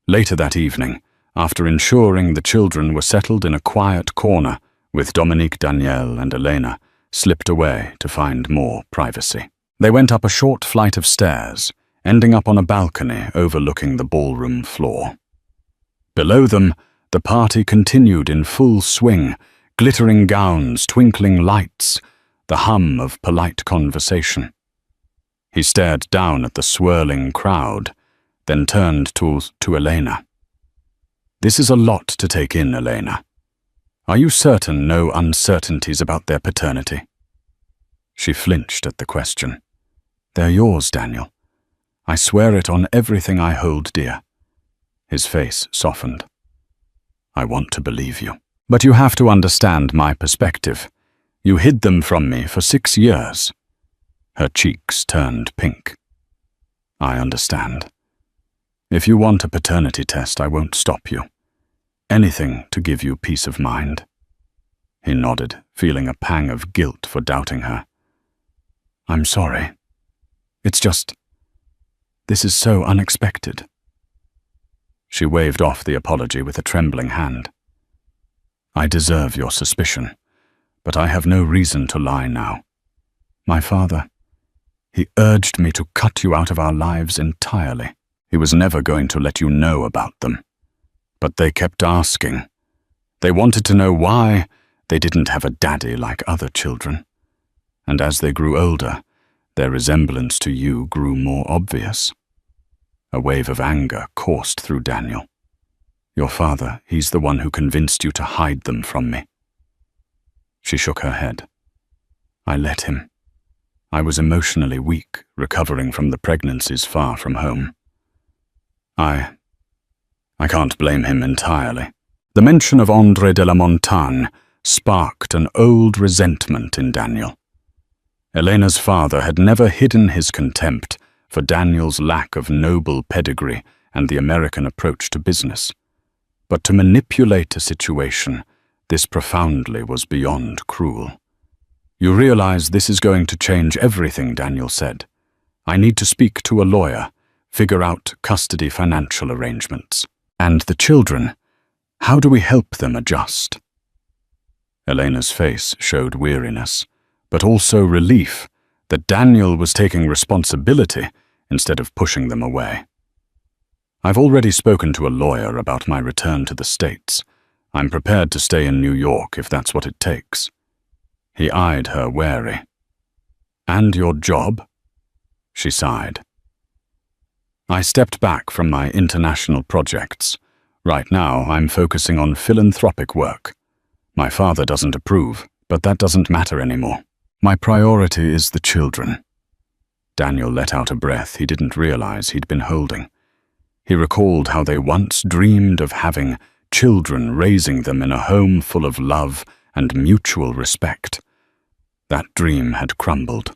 Later that evening, after ensuring the children were settled in a quiet corner, with Dominique, Danielle, and Elena slipped away to find more privacy. They went up a short flight of stairs, ending up on a balcony overlooking the ballroom floor. Below them, the party continued in full swing, glittering gowns, twinkling lights, the hum of polite conversation. He stared down at the swirling crowd, then turned to Elena. "This is a lot to take in, Elena. Are you certain no uncertainties about their paternity?" She flinched at the question. "They're yours, Daniel. I swear it on everything I hold dear." His face softened. "I want to believe you. But you have to understand my perspective. You hid them from me for 6 years. Her cheeks turned pink. "I understand. If you want a paternity test, I won't stop you. Anything to give you peace of mind." He nodded, feeling a pang of guilt for doubting her. "I'm sorry. It's just, this is so unexpected." She waved off the apology with a trembling hand. "I deserve your suspicion, but I have no reason to lie now. My father, he urged me to cut you out of our lives entirely. He was never going to let you know about them. But they kept asking. They wanted to know why they didn't have a daddy like other children. And as they grew older, their resemblance to you grew more obvious." A wave of anger coursed through Daniel. "Your father, he's the one who convinced you to hide them from me." She shook her head. "I let him. I was emotionally weak, recovering from the pregnancies far from home. I can't blame him entirely." The mention of André de la Montagne sparked an old resentment in Daniel. Elena's father had never hidden his contempt for Daniel's lack of noble pedigree and the American approach to business. But to manipulate a situation, this profoundly was beyond cruel. "You realize this is going to change everything," Daniel said. "I need to speak to a lawyer, figure out custody financial arrangements. And the children, how do we help them adjust?" Elena's face showed weariness, but also relief that Daniel was taking responsibility instead of pushing them away. "I've already spoken to a lawyer about my return to the States. I'm prepared to stay in New York if that's what it takes." He eyed her wary. "And your job?" She sighed. "I stepped back from my international projects. Right now, I'm focusing on philanthropic work. My father doesn't approve, but that doesn't matter anymore. My priority is the children." Daniel let out a breath he didn't realize he'd been holding. He recalled how they once dreamed of having children, raising them in a home full of love and mutual respect. That dream had crumbled.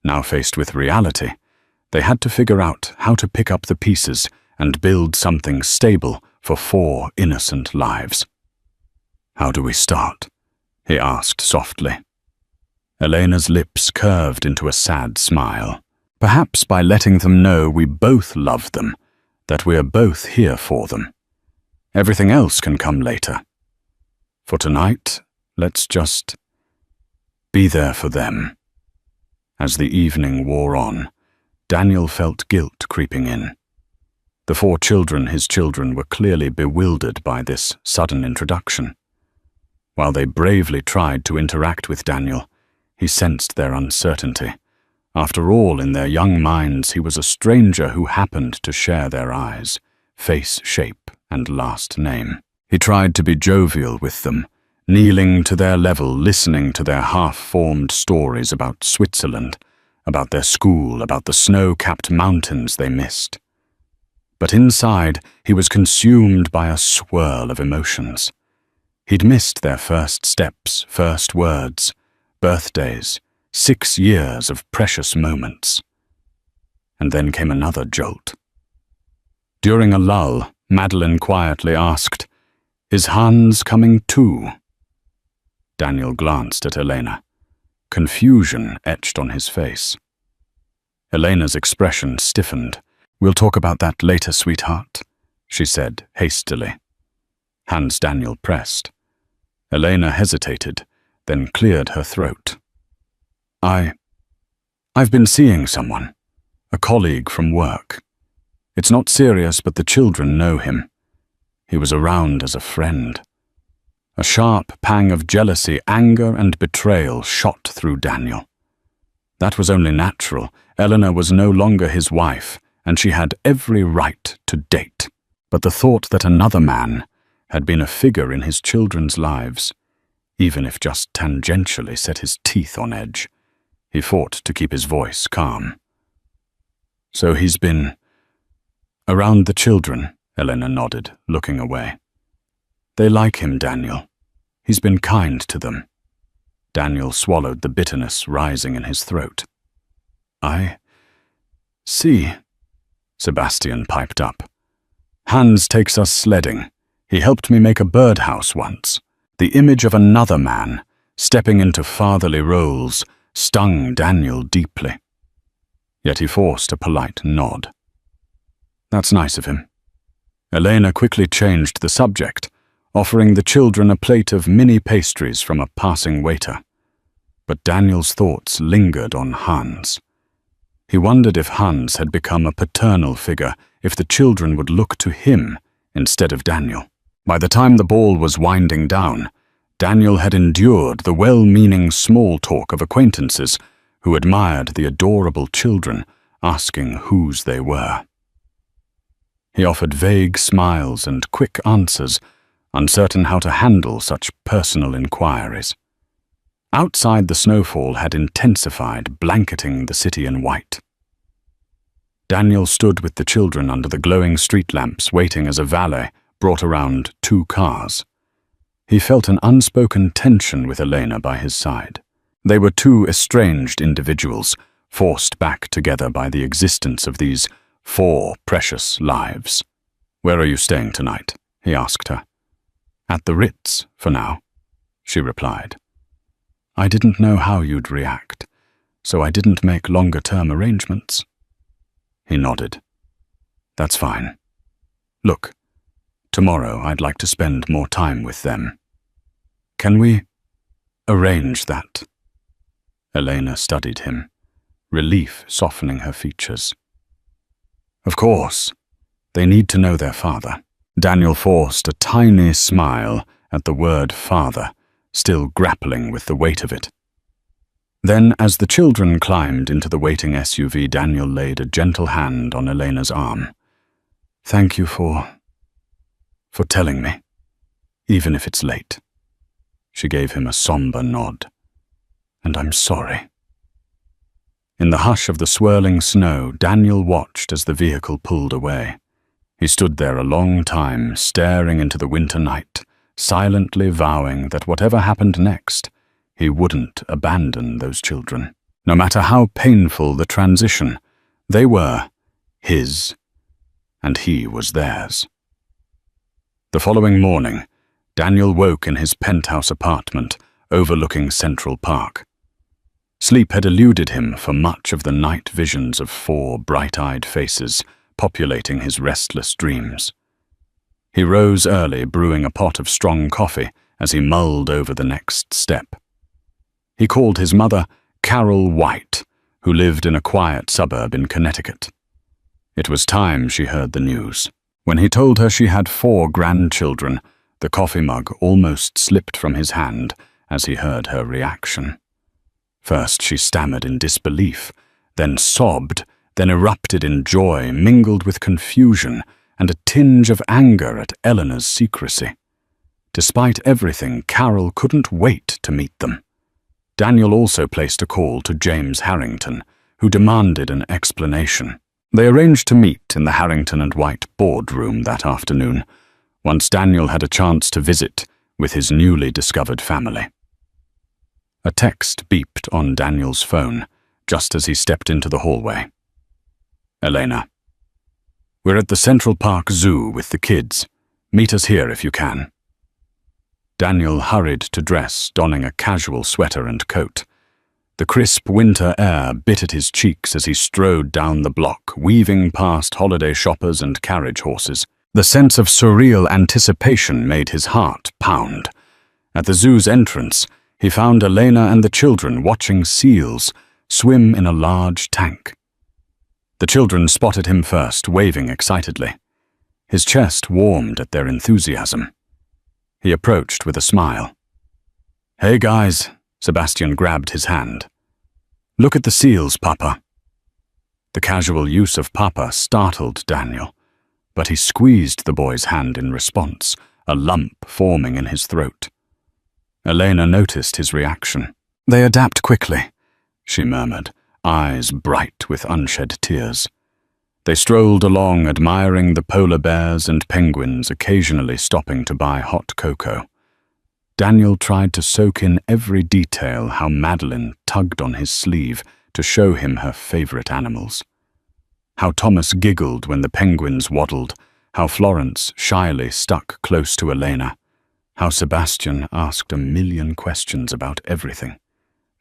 Now faced with reality, they had to figure out how to pick up the pieces and build something stable for 4 innocent lives. "How do we start?" he asked softly. Elena's lips curved into a sad smile. Perhaps by letting them know we both love them, that we are both here for them. Everything else can come later. For tonight, let's just be there for them. As the evening wore on, Daniel felt guilt creeping in. The 4 children, his children, were clearly bewildered by this sudden introduction. While they bravely tried to interact with Daniel, he sensed their uncertainty. After all, in their young minds, he was a stranger who happened to share their eyes, face shape, and last name. He tried to be jovial with them, kneeling to their level, listening to their half-formed stories about Switzerland, about their school, about the snow-capped mountains they missed. But inside, he was consumed by a swirl of emotions. He'd missed their first steps, first words, birthdays, 6 years of precious moments. And then came another jolt. During a lull, Madeline quietly asked, "Is Hans coming too?" Daniel glanced at Elena. Confusion etched on his face. Elena's expression stiffened. "We'll talk about that later, sweetheart," she said hastily. Hands Daniel pressed. Elena hesitated, then cleared her throat. I've been seeing someone, a colleague from work. It's not serious, but the children know him. He was around as a friend." A sharp pang of jealousy, anger, and betrayal shot through Daniel. That was only natural. Eleanor was no longer his wife, and she had every right to date. But the thought that another man had been a figure in his children's lives, even if just tangentially, set his teeth on edge. He fought to keep his voice calm. "So he's been around the children," Elena nodded, looking away. "They like him, Daniel. He's been kind to them." Daniel swallowed the bitterness rising in his throat. "I see," Sebastian piped up. "Hans takes us sledding. He helped me make a birdhouse once." The image of another man, stepping into fatherly roles, stung Daniel deeply. Yet he forced a polite nod. "That's nice of him." Elena quickly changed the subject, offering the children a plate of mini pastries from a passing waiter. But Daniel's thoughts lingered on Hans. He wondered if Hans had become a paternal figure, if the children would look to him instead of Daniel. By the time the ball was winding down, Daniel had endured the well-meaning small talk of acquaintances who admired the adorable children, asking whose they were. He offered vague smiles and quick answers, uncertain how to handle such personal inquiries. Outside, the snowfall had intensified, blanketing the city in white. Daniel stood with the children under the glowing street lamps, waiting as a valet brought around 2 cars. He felt an unspoken tension with Elena by his side. They were 2 estranged individuals, forced back together by the existence of these 4 precious lives. "Where are you staying tonight?" he asked her. "At the Ritz, for now," she replied. "I didn't know how you'd react, so I didn't make longer-term arrangements." He nodded. "That's fine. Look, tomorrow I'd like to spend more time with them. Can we arrange that?" Elena studied him, relief softening her features. "Of course. They need to know their father." Daniel forced a tiny smile at the word father, still grappling with the weight of it. Then, as the children climbed into the waiting SUV, Daniel laid a gentle hand on Elena's arm. "Thank you for telling me, even if it's late." She gave him a somber nod. "And I'm sorry." In the hush of the swirling snow, Daniel watched as the vehicle pulled away. He stood there a long time, staring into the winter night, silently vowing that whatever happened next, he wouldn't abandon those children. No matter how painful the transition, they were his, and he was theirs. The following morning, Daniel woke in his penthouse apartment, overlooking Central Park. Sleep had eluded him for much of the night visions of 4 bright-eyed faces populating his restless dreams. He rose early, brewing a pot of strong coffee as he mulled over the next step. He called his mother Carol White, who lived in a quiet suburb in Connecticut. It was time she heard the news. When he told her she had 4 grandchildren, the coffee mug almost slipped from his hand as he heard her reaction. First she stammered in disbelief, then sobbed, then erupted in joy mingled with confusion and a tinge of anger at Eleanor's secrecy. Despite everything, Carol couldn't wait to meet them. Daniel also placed a call to James Harrington, who demanded an explanation. They arranged to meet in the Harrington and White boardroom that afternoon, once Daniel had a chance to visit with his newly discovered family. A text beeped on Daniel's phone just as he stepped into the hallway. Elena, we're at the Central Park Zoo with the kids. Meet us here if you can. Daniel hurried to dress, donning a casual sweater and coat. The crisp winter air bit at his cheeks as he strode down the block, weaving past holiday shoppers and carriage horses. The sense of surreal anticipation made his heart pound. At the zoo's entrance, he found Elena and the children watching seals swim in a large tank. The children spotted him first, waving excitedly. His chest warmed at their enthusiasm. He approached with a smile. "Hey guys," Sebastian grabbed his hand. "Look at the seals, Papa." The casual use of Papa startled Daniel, but he squeezed the boy's hand in response, a lump forming in his throat. Elena noticed his reaction. "They adapt quickly," she murmured, eyes bright with unshed tears. They strolled along, admiring the polar bears and penguins, occasionally stopping to buy hot cocoa. Daniel tried to soak in every detail how Madeline tugged on his sleeve to show him her favorite animals. How Thomas giggled when the penguins waddled, how Florence shyly stuck close to Elena, how Sebastian asked a million questions about everything.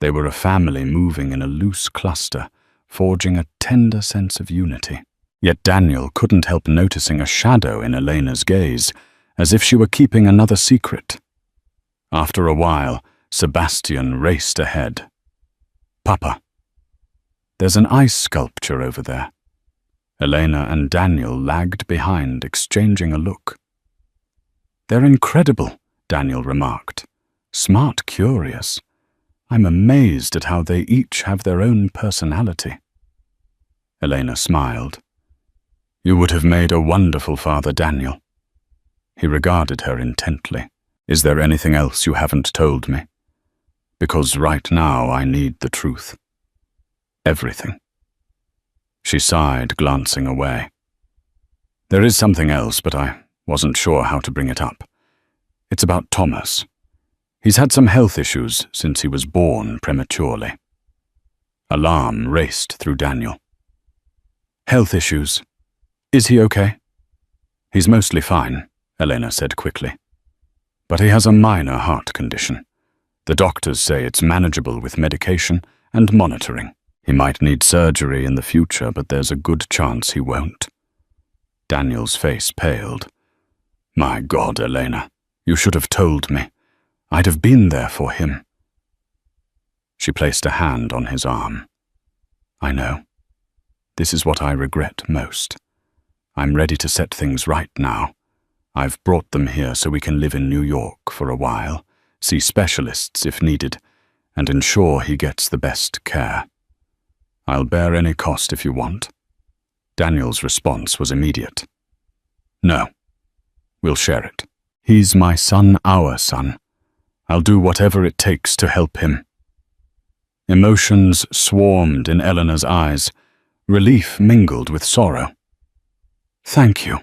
They were a family moving in a loose cluster, forging a tender sense of unity. Yet Daniel couldn't help noticing a shadow in Elena's gaze, as if she were keeping another secret. After a while, Sebastian raced ahead. "Papa, there's an ice sculpture over there." Elena and Daniel lagged behind, exchanging a look. "They're incredible," Daniel remarked. "Smart curious. I'm amazed at how they each have their own personality." Elena smiled. "You would have made a wonderful father, Daniel." He regarded her intently. "Is there anything else you haven't told me? Because right now I need the truth. Everything." She sighed, glancing away. "There is something else, but I wasn't sure how to bring it up. It's about Thomas. He's had some health issues since he was born prematurely." Alarm raced through Daniel. "Health issues? Is he okay?" "He's mostly fine," Elena said quickly. "But he has a minor heart condition. The doctors say it's manageable with medication and monitoring. He might need surgery in the future, but there's a good chance he won't." Daniel's face paled. "My God, Elena, you should have told me. I'd have been there for him." She placed a hand on his arm. "I know. This is what I regret most. I'm ready to set things right now. I've brought them here so we can live in New York for a while, see specialists if needed, and ensure he gets the best care. I'll bear any cost if you want." Daniel's response was immediate. "No. We'll share it. He's my son, our son. I'll do whatever it takes to help him." Emotions swarmed in Eleanor's eyes, relief mingled with sorrow. "Thank you."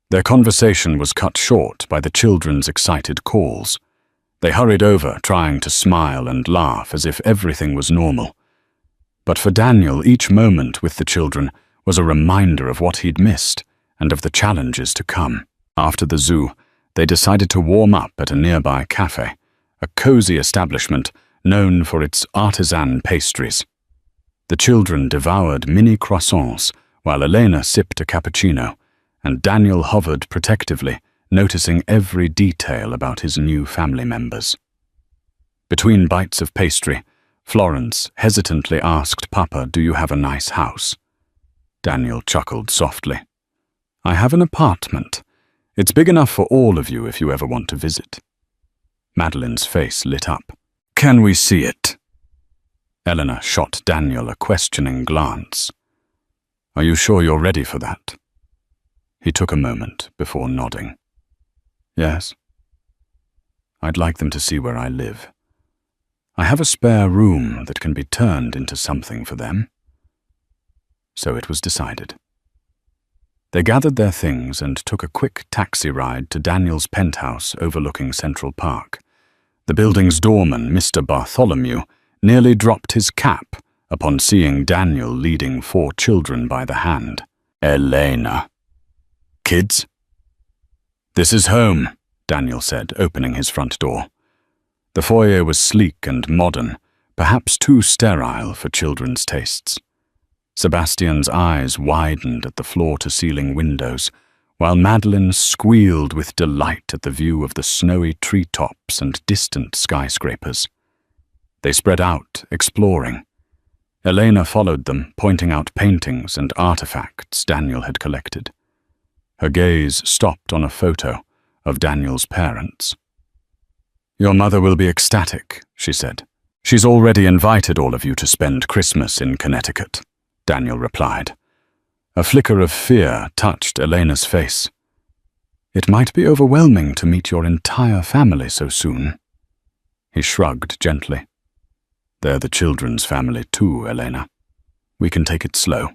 Their conversation was cut short by the children's excited calls. They hurried over, trying to smile and laugh as if everything was normal. But for Daniel, each moment with the children was a reminder of what he'd missed and of the challenges to come. After the zoo, they decided to warm up at a nearby cafe, a cozy establishment known for its artisan pastries. The children devoured mini croissants while Elena sipped a cappuccino, and Daniel hovered protectively, noticing every detail about his new family members. Between bites of pastry, Florence hesitantly asked Papa, "Do you have a nice house?" Daniel chuckled softly. "I have an apartment. It's big enough for all of you if you ever want to visit." Madeline's face lit up. "Can we see it?" Eleanor shot Daniel a questioning glance. "Are you sure you're ready for that?" He took a moment before nodding. "Yes. I'd like them to see where I live. I have a spare room that can be turned into something for them." So it was decided. They gathered their things and took a quick taxi ride to Daniel's penthouse overlooking Central Park. The building's doorman, Mr. Bartholomew, nearly dropped his cap upon seeing Daniel leading 4 children by the hand. "Elena. Kids?" "This is home," Daniel said, opening his front door. The foyer was sleek and modern, perhaps too sterile for children's tastes. Sebastian's eyes widened at the floor-to-ceiling windows, while Madeline squealed with delight at the view of the snowy treetops and distant skyscrapers. They spread out, exploring. Elena followed them, pointing out paintings and artifacts Daniel had collected. Her gaze stopped on a photo of Daniel's parents. "Your mother will be ecstatic," she said. "She's already invited all of you to spend Christmas in Connecticut," Daniel replied. A flicker of fear touched Elena's face. "It might be overwhelming to meet your entire family so soon." He shrugged gently. "They're the children's family too, Elena. We can take it slow.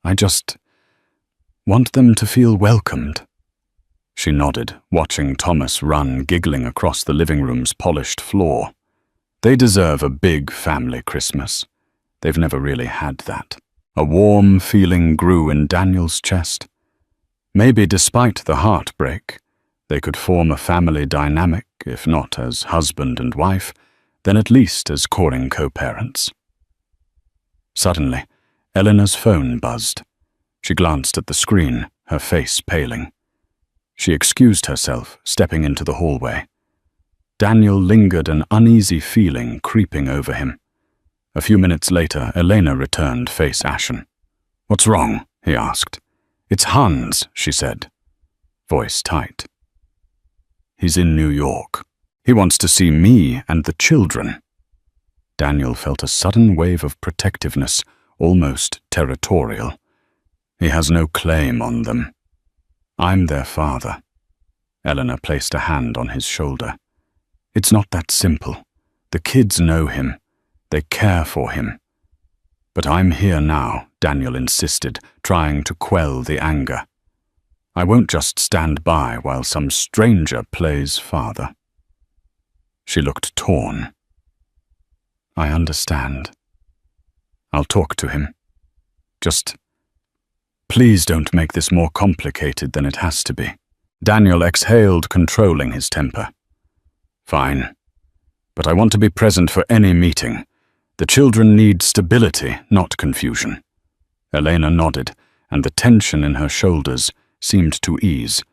I just want them to feel welcomed." She nodded, watching Thomas run giggling across the living room's polished floor. They deserve a big family Christmas. They've never really had that. A warm feeling grew in Daniel's chest. Maybe despite the heartbreak, they could form a family dynamic, if not as husband and wife, then at least as coring co-parents. Suddenly, Eleanor's phone buzzed. She glanced at the screen, her face paling. She excused herself, stepping into the hallway. Daniel lingered, an uneasy feeling creeping over him. A few minutes later, Elena returned, face ashen. "What's wrong?" he asked. "It's Hans," she said, voice tight. "He's in New York. He wants to see me and the children." Daniel felt a sudden wave of protectiveness, almost territorial. "He has no claim on them. I'm their father." Eleanor placed a hand on his shoulder. "It's not that simple. The kids know him. They care for him." "But I'm here now," Daniel insisted, trying to quell the anger. "I won't just stand by while some stranger plays father." She looked torn. "I understand. I'll talk to him. Just please don't make this more complicated than it has to be." Daniel exhaled, controlling his temper. "Fine. But I want to be present for any meeting. The children need stability, not confusion." Elena nodded, and the tension in her shoulders seemed to ease.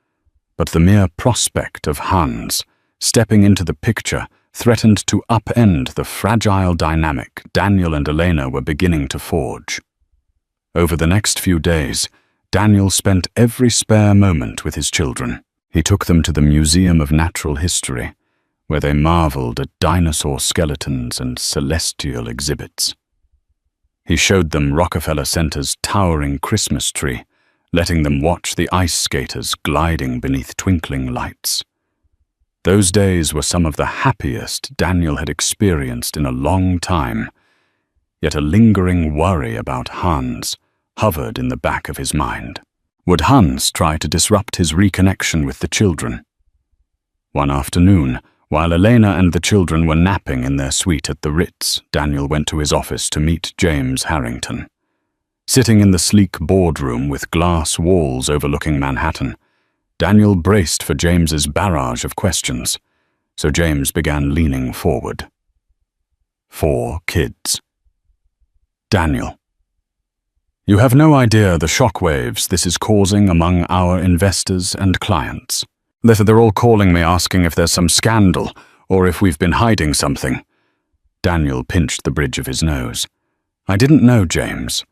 But the mere prospect of Hans stepping into the picture threatened to upend the fragile dynamic Daniel and Elena were beginning to forge. Over the next few days, Daniel spent every spare moment with his children. He took them to the Museum of Natural History, where they marveled at dinosaur skeletons and celestial exhibits. He showed them Rockefeller Center's towering Christmas tree, letting them watch the ice skaters gliding beneath twinkling lights. Those days were some of the happiest Daniel had experienced in a long time, yet a lingering worry about Hans hovered in the back of his mind. Would Hans try to disrupt his reconnection with the children? One afternoon, while Elena and the children were napping in their suite at the Ritz, Daniel went to his office to meet James Harrington. Sitting in the sleek boardroom with glass walls overlooking Manhattan, Daniel braced for James's barrage of questions. So James began leaning forward. 4 kids. Daniel. You have no idea the shockwaves this is causing among our investors and clients. They're all calling me asking if there's some scandal or if we've been hiding something. Daniel pinched the bridge of his nose. I didn't know, James.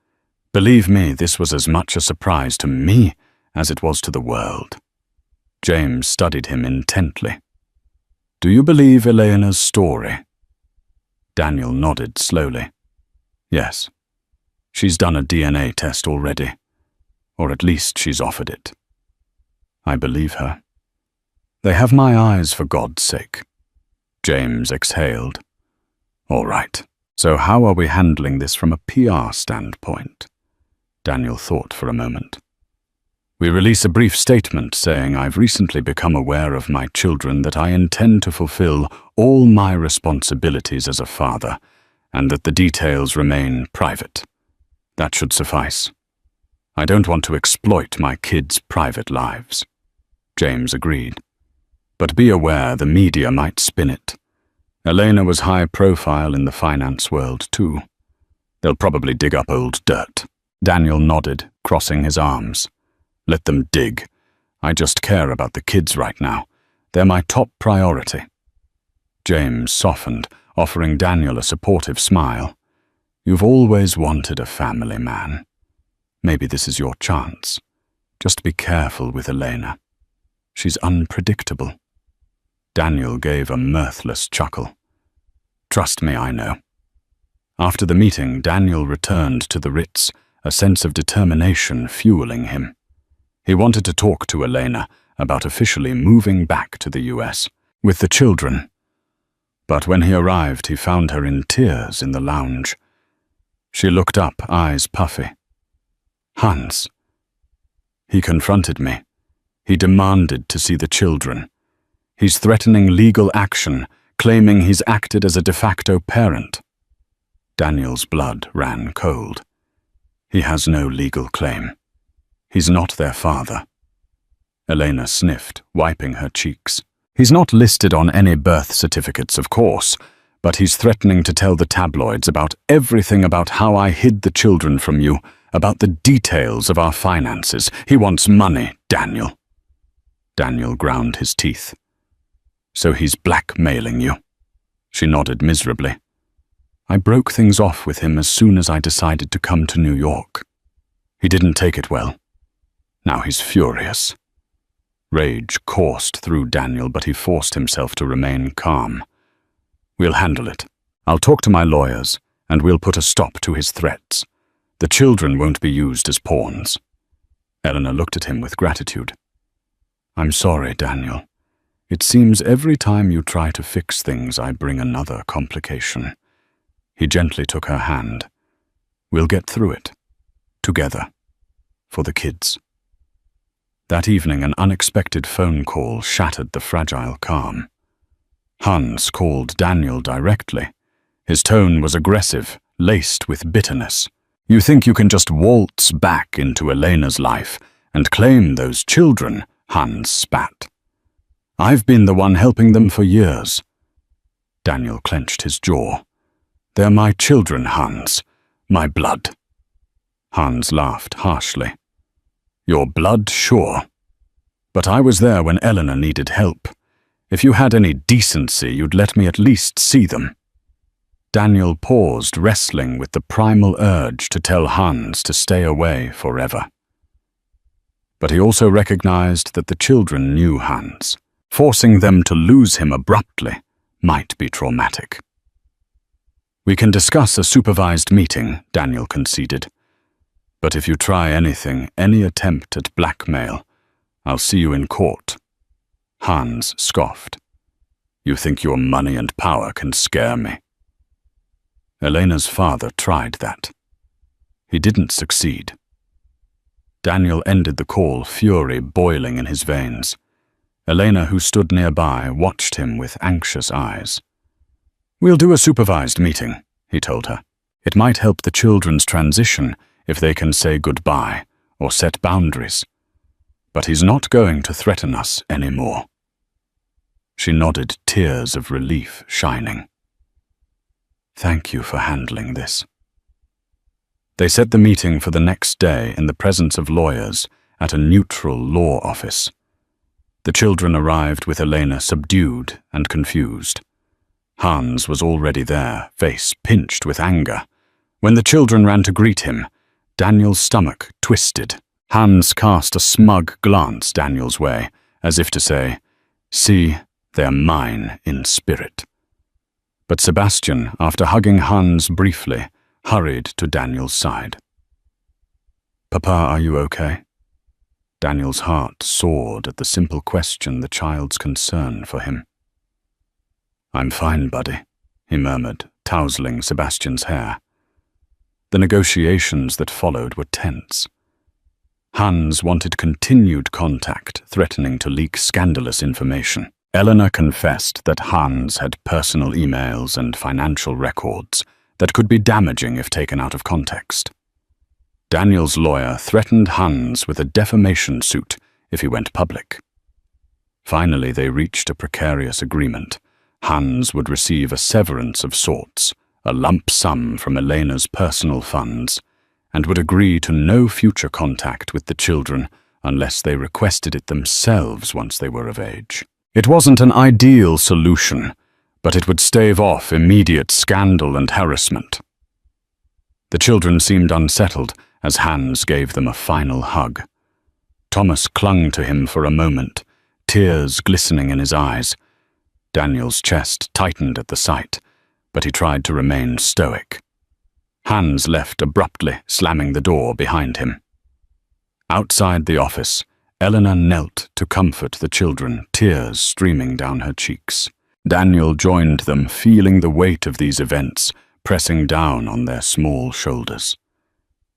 Believe me, this was as much a surprise to me as it was to the world. James studied him intently. Do you believe Elena's story? Daniel nodded slowly. Yes. She's done a DNA test already. Or at least she's offered it. I believe her. They have my eyes, for God's sake. James exhaled. All right. So how are we handling this from a PR standpoint? Daniel thought for a moment. We release a brief statement saying I've recently become aware of my children, that I intend to fulfill all my responsibilities as a father, and that the details remain private. That should suffice. I don't want to exploit my kids' private lives. James agreed. But be aware the media might spin it. Elena was high profile in the finance world too. They'll probably dig up old dirt. Daniel nodded, crossing his arms. Let them dig. I just care about the kids right now. They're my top priority. James softened, offering Daniel a supportive smile. You've always wanted a family, man. Maybe this is your chance. Just be careful with Elena. She's unpredictable. Daniel gave a mirthless chuckle. Trust me, I know. After the meeting, Daniel returned to the Ritz, a sense of determination fueling him. He wanted to talk to Elena about officially moving back to the US with the children. But when he arrived, he found her in tears in the lounge. She looked up, eyes puffy. Hans. He confronted me. He demanded to see the children. He's threatening legal action, claiming he's acted as a de facto parent. Daniel's blood ran cold. He has no legal claim. He's not their father. Elena sniffed, wiping her cheeks. He's not listed on any birth certificates, of course, but he's threatening to tell the tabloids about everything, about how I hid the children from you, about the details of our finances. He wants money, Daniel. Daniel ground his teeth. So he's blackmailing you. She nodded miserably. I broke things off with him as soon as I decided to come to New York. He didn't take it well. Now he's furious. Rage coursed through Daniel, but he forced himself to remain calm. We'll handle it. I'll talk to my lawyers, and we'll put a stop to his threats. The children won't be used as pawns. Eleanor looked at him with gratitude. I'm sorry, Daniel. It seems every time you try to fix things, I bring another complication. He gently took her hand. We'll get through it. Together. For the kids. That evening, an unexpected phone call shattered the fragile calm. Hans called Daniel directly. His tone was aggressive, laced with bitterness. You think you can just waltz back into Elena's life and claim those children? Hans spat. I've been the one helping them for years. Daniel clenched his jaw. They're my children, Hans. My blood. Hans laughed harshly. Your blood, sure. But I was there when Eleanor needed help. If you had any decency, you'd let me at least see them. Daniel paused, wrestling with the primal urge to tell Hans to stay away forever. But he also recognized that the children knew Hans. Forcing them to lose him abruptly might be traumatic. We can discuss a supervised meeting, Daniel conceded. But if you try anything, any attempt at blackmail, I'll see you in court. Hans scoffed. You think your money and power can scare me? Elena's father tried that. He didn't succeed. Daniel ended the call, fury boiling in his veins. Elena, who stood nearby, watched him with anxious eyes. We'll do a supervised meeting, he told her. It might help the children's transition if they can say goodbye or set boundaries. But he's not going to threaten us anymore. She nodded, tears of relief shining. "Thank you for handling this." They set the meeting for the next day in the presence of lawyers at a neutral law office. The children arrived with Elena subdued and confused. Hans was already there, face pinched with anger. When the children ran to greet him, Daniel's stomach twisted. Hans cast a smug glance Daniel's way, as if to say, "See, they're mine in spirit." But Sebastian, after hugging Hans briefly, hurried to Daniel's side. "Papa, are you okay?" Daniel's heart soared at the simple question the child's concern for him. "I'm fine, buddy," he murmured, tousling Sebastian's hair. The negotiations that followed were tense. Hans wanted continued contact, threatening to leak scandalous information. Eleanor confessed that Hans had personal emails and financial records that could be damaging if taken out of context. Daniel's lawyer threatened Hans with a defamation suit if he went public. Finally, they reached a precarious agreement. Hans would receive a severance of sorts, a lump sum from Elena's personal funds, and would agree to no future contact with the children unless they requested it themselves once they were of age. It wasn't an ideal solution, but it would stave off immediate scandal and harassment. The children seemed unsettled as Hans gave them a final hug. Thomas clung to him for a moment, tears glistening in his eyes. Daniel's chest tightened at the sight, but he tried to remain stoic. Hans left abruptly, slamming the door behind him. Outside the office, Eleanor knelt to comfort the children, tears streaming down her cheeks. Daniel joined them, feeling the weight of these events pressing down on their small shoulders.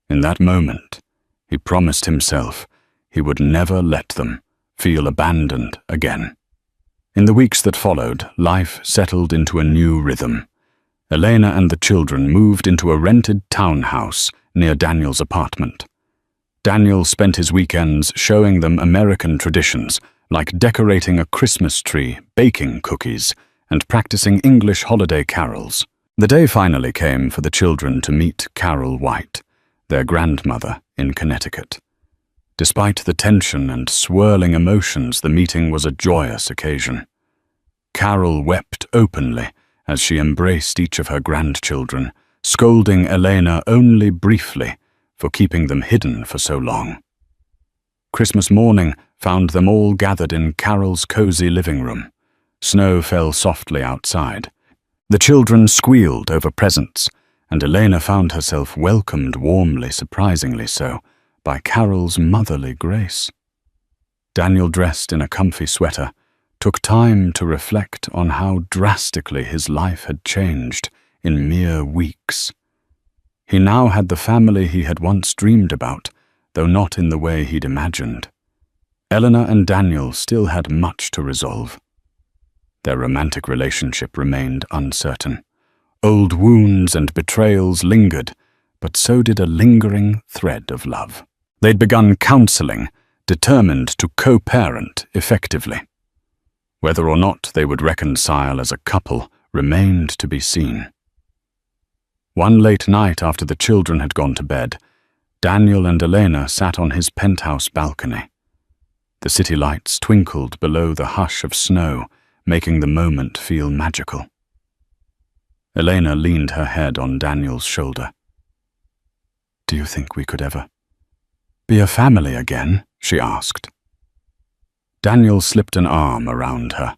In that moment, he promised himself he would never let them feel abandoned again. In the weeks that followed, life settled into a new rhythm. Elena and the children moved into a rented townhouse near Daniel's apartment. Daniel spent his weekends showing them American traditions, like decorating a Christmas tree, baking cookies, and practicing English holiday carols. The day finally came for the children to meet Carol White, their grandmother in Connecticut. Despite the tension and swirling emotions, the meeting was a joyous occasion. Carol wept openly as she embraced each of her grandchildren, scolding Elena only briefly for keeping them hidden for so long. Christmas morning found them all gathered in Carol's cozy living room. Snow fell softly outside. The children squealed over presents, and Elena found herself welcomed warmly, surprisingly so, by Carol's motherly grace. Daniel, dressed in a comfy sweater, took time to reflect on how drastically his life had changed in mere weeks. He now had the family he had once dreamed about, though not in the way he'd imagined. Eleanor and Daniel still had much to resolve. Their romantic relationship remained uncertain. Old wounds and betrayals lingered, but so did a lingering thread of love. They'd begun counseling, determined to co-parent effectively. Whether or not they would reconcile as a couple remained to be seen. One late night after the children had gone to bed, Daniel and Elena sat on his penthouse balcony. The city lights twinkled below the hush of snow, making the moment feel magical. Elena leaned her head on Daniel's shoulder. "Do you think we could ever be a family again?" she asked. Daniel slipped an arm around her,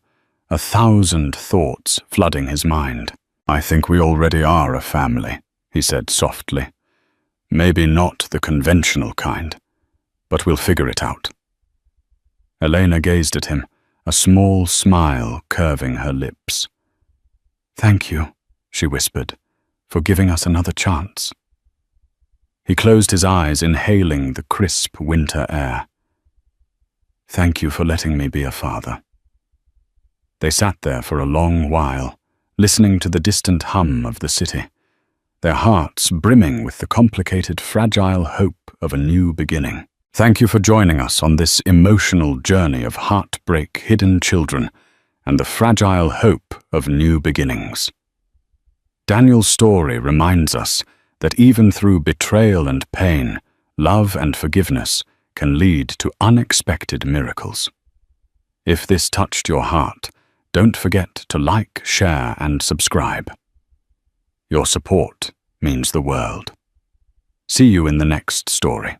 1,000 thoughts flooding his mind. "I think we already are a family," he said softly. "Maybe not the conventional kind, but we'll figure it out." Elena gazed at him, a small smile curving her lips. "Thank you," she whispered, "for giving us another chance." He closed his eyes, inhaling the crisp winter air. "Thank you for letting me be a father." They sat there for a long while, listening to the distant hum of the city, their hearts brimming with the complicated, fragile hope of a new beginning. Thank you for joining us on this emotional journey of heartbreak, hidden children, and the fragile hope of new beginnings. Daniel's story reminds us that even through betrayal and pain, love and forgiveness can lead to unexpected miracles. If this touched your heart, don't forget to like, share, and subscribe. Your support means the world. See you in the next story.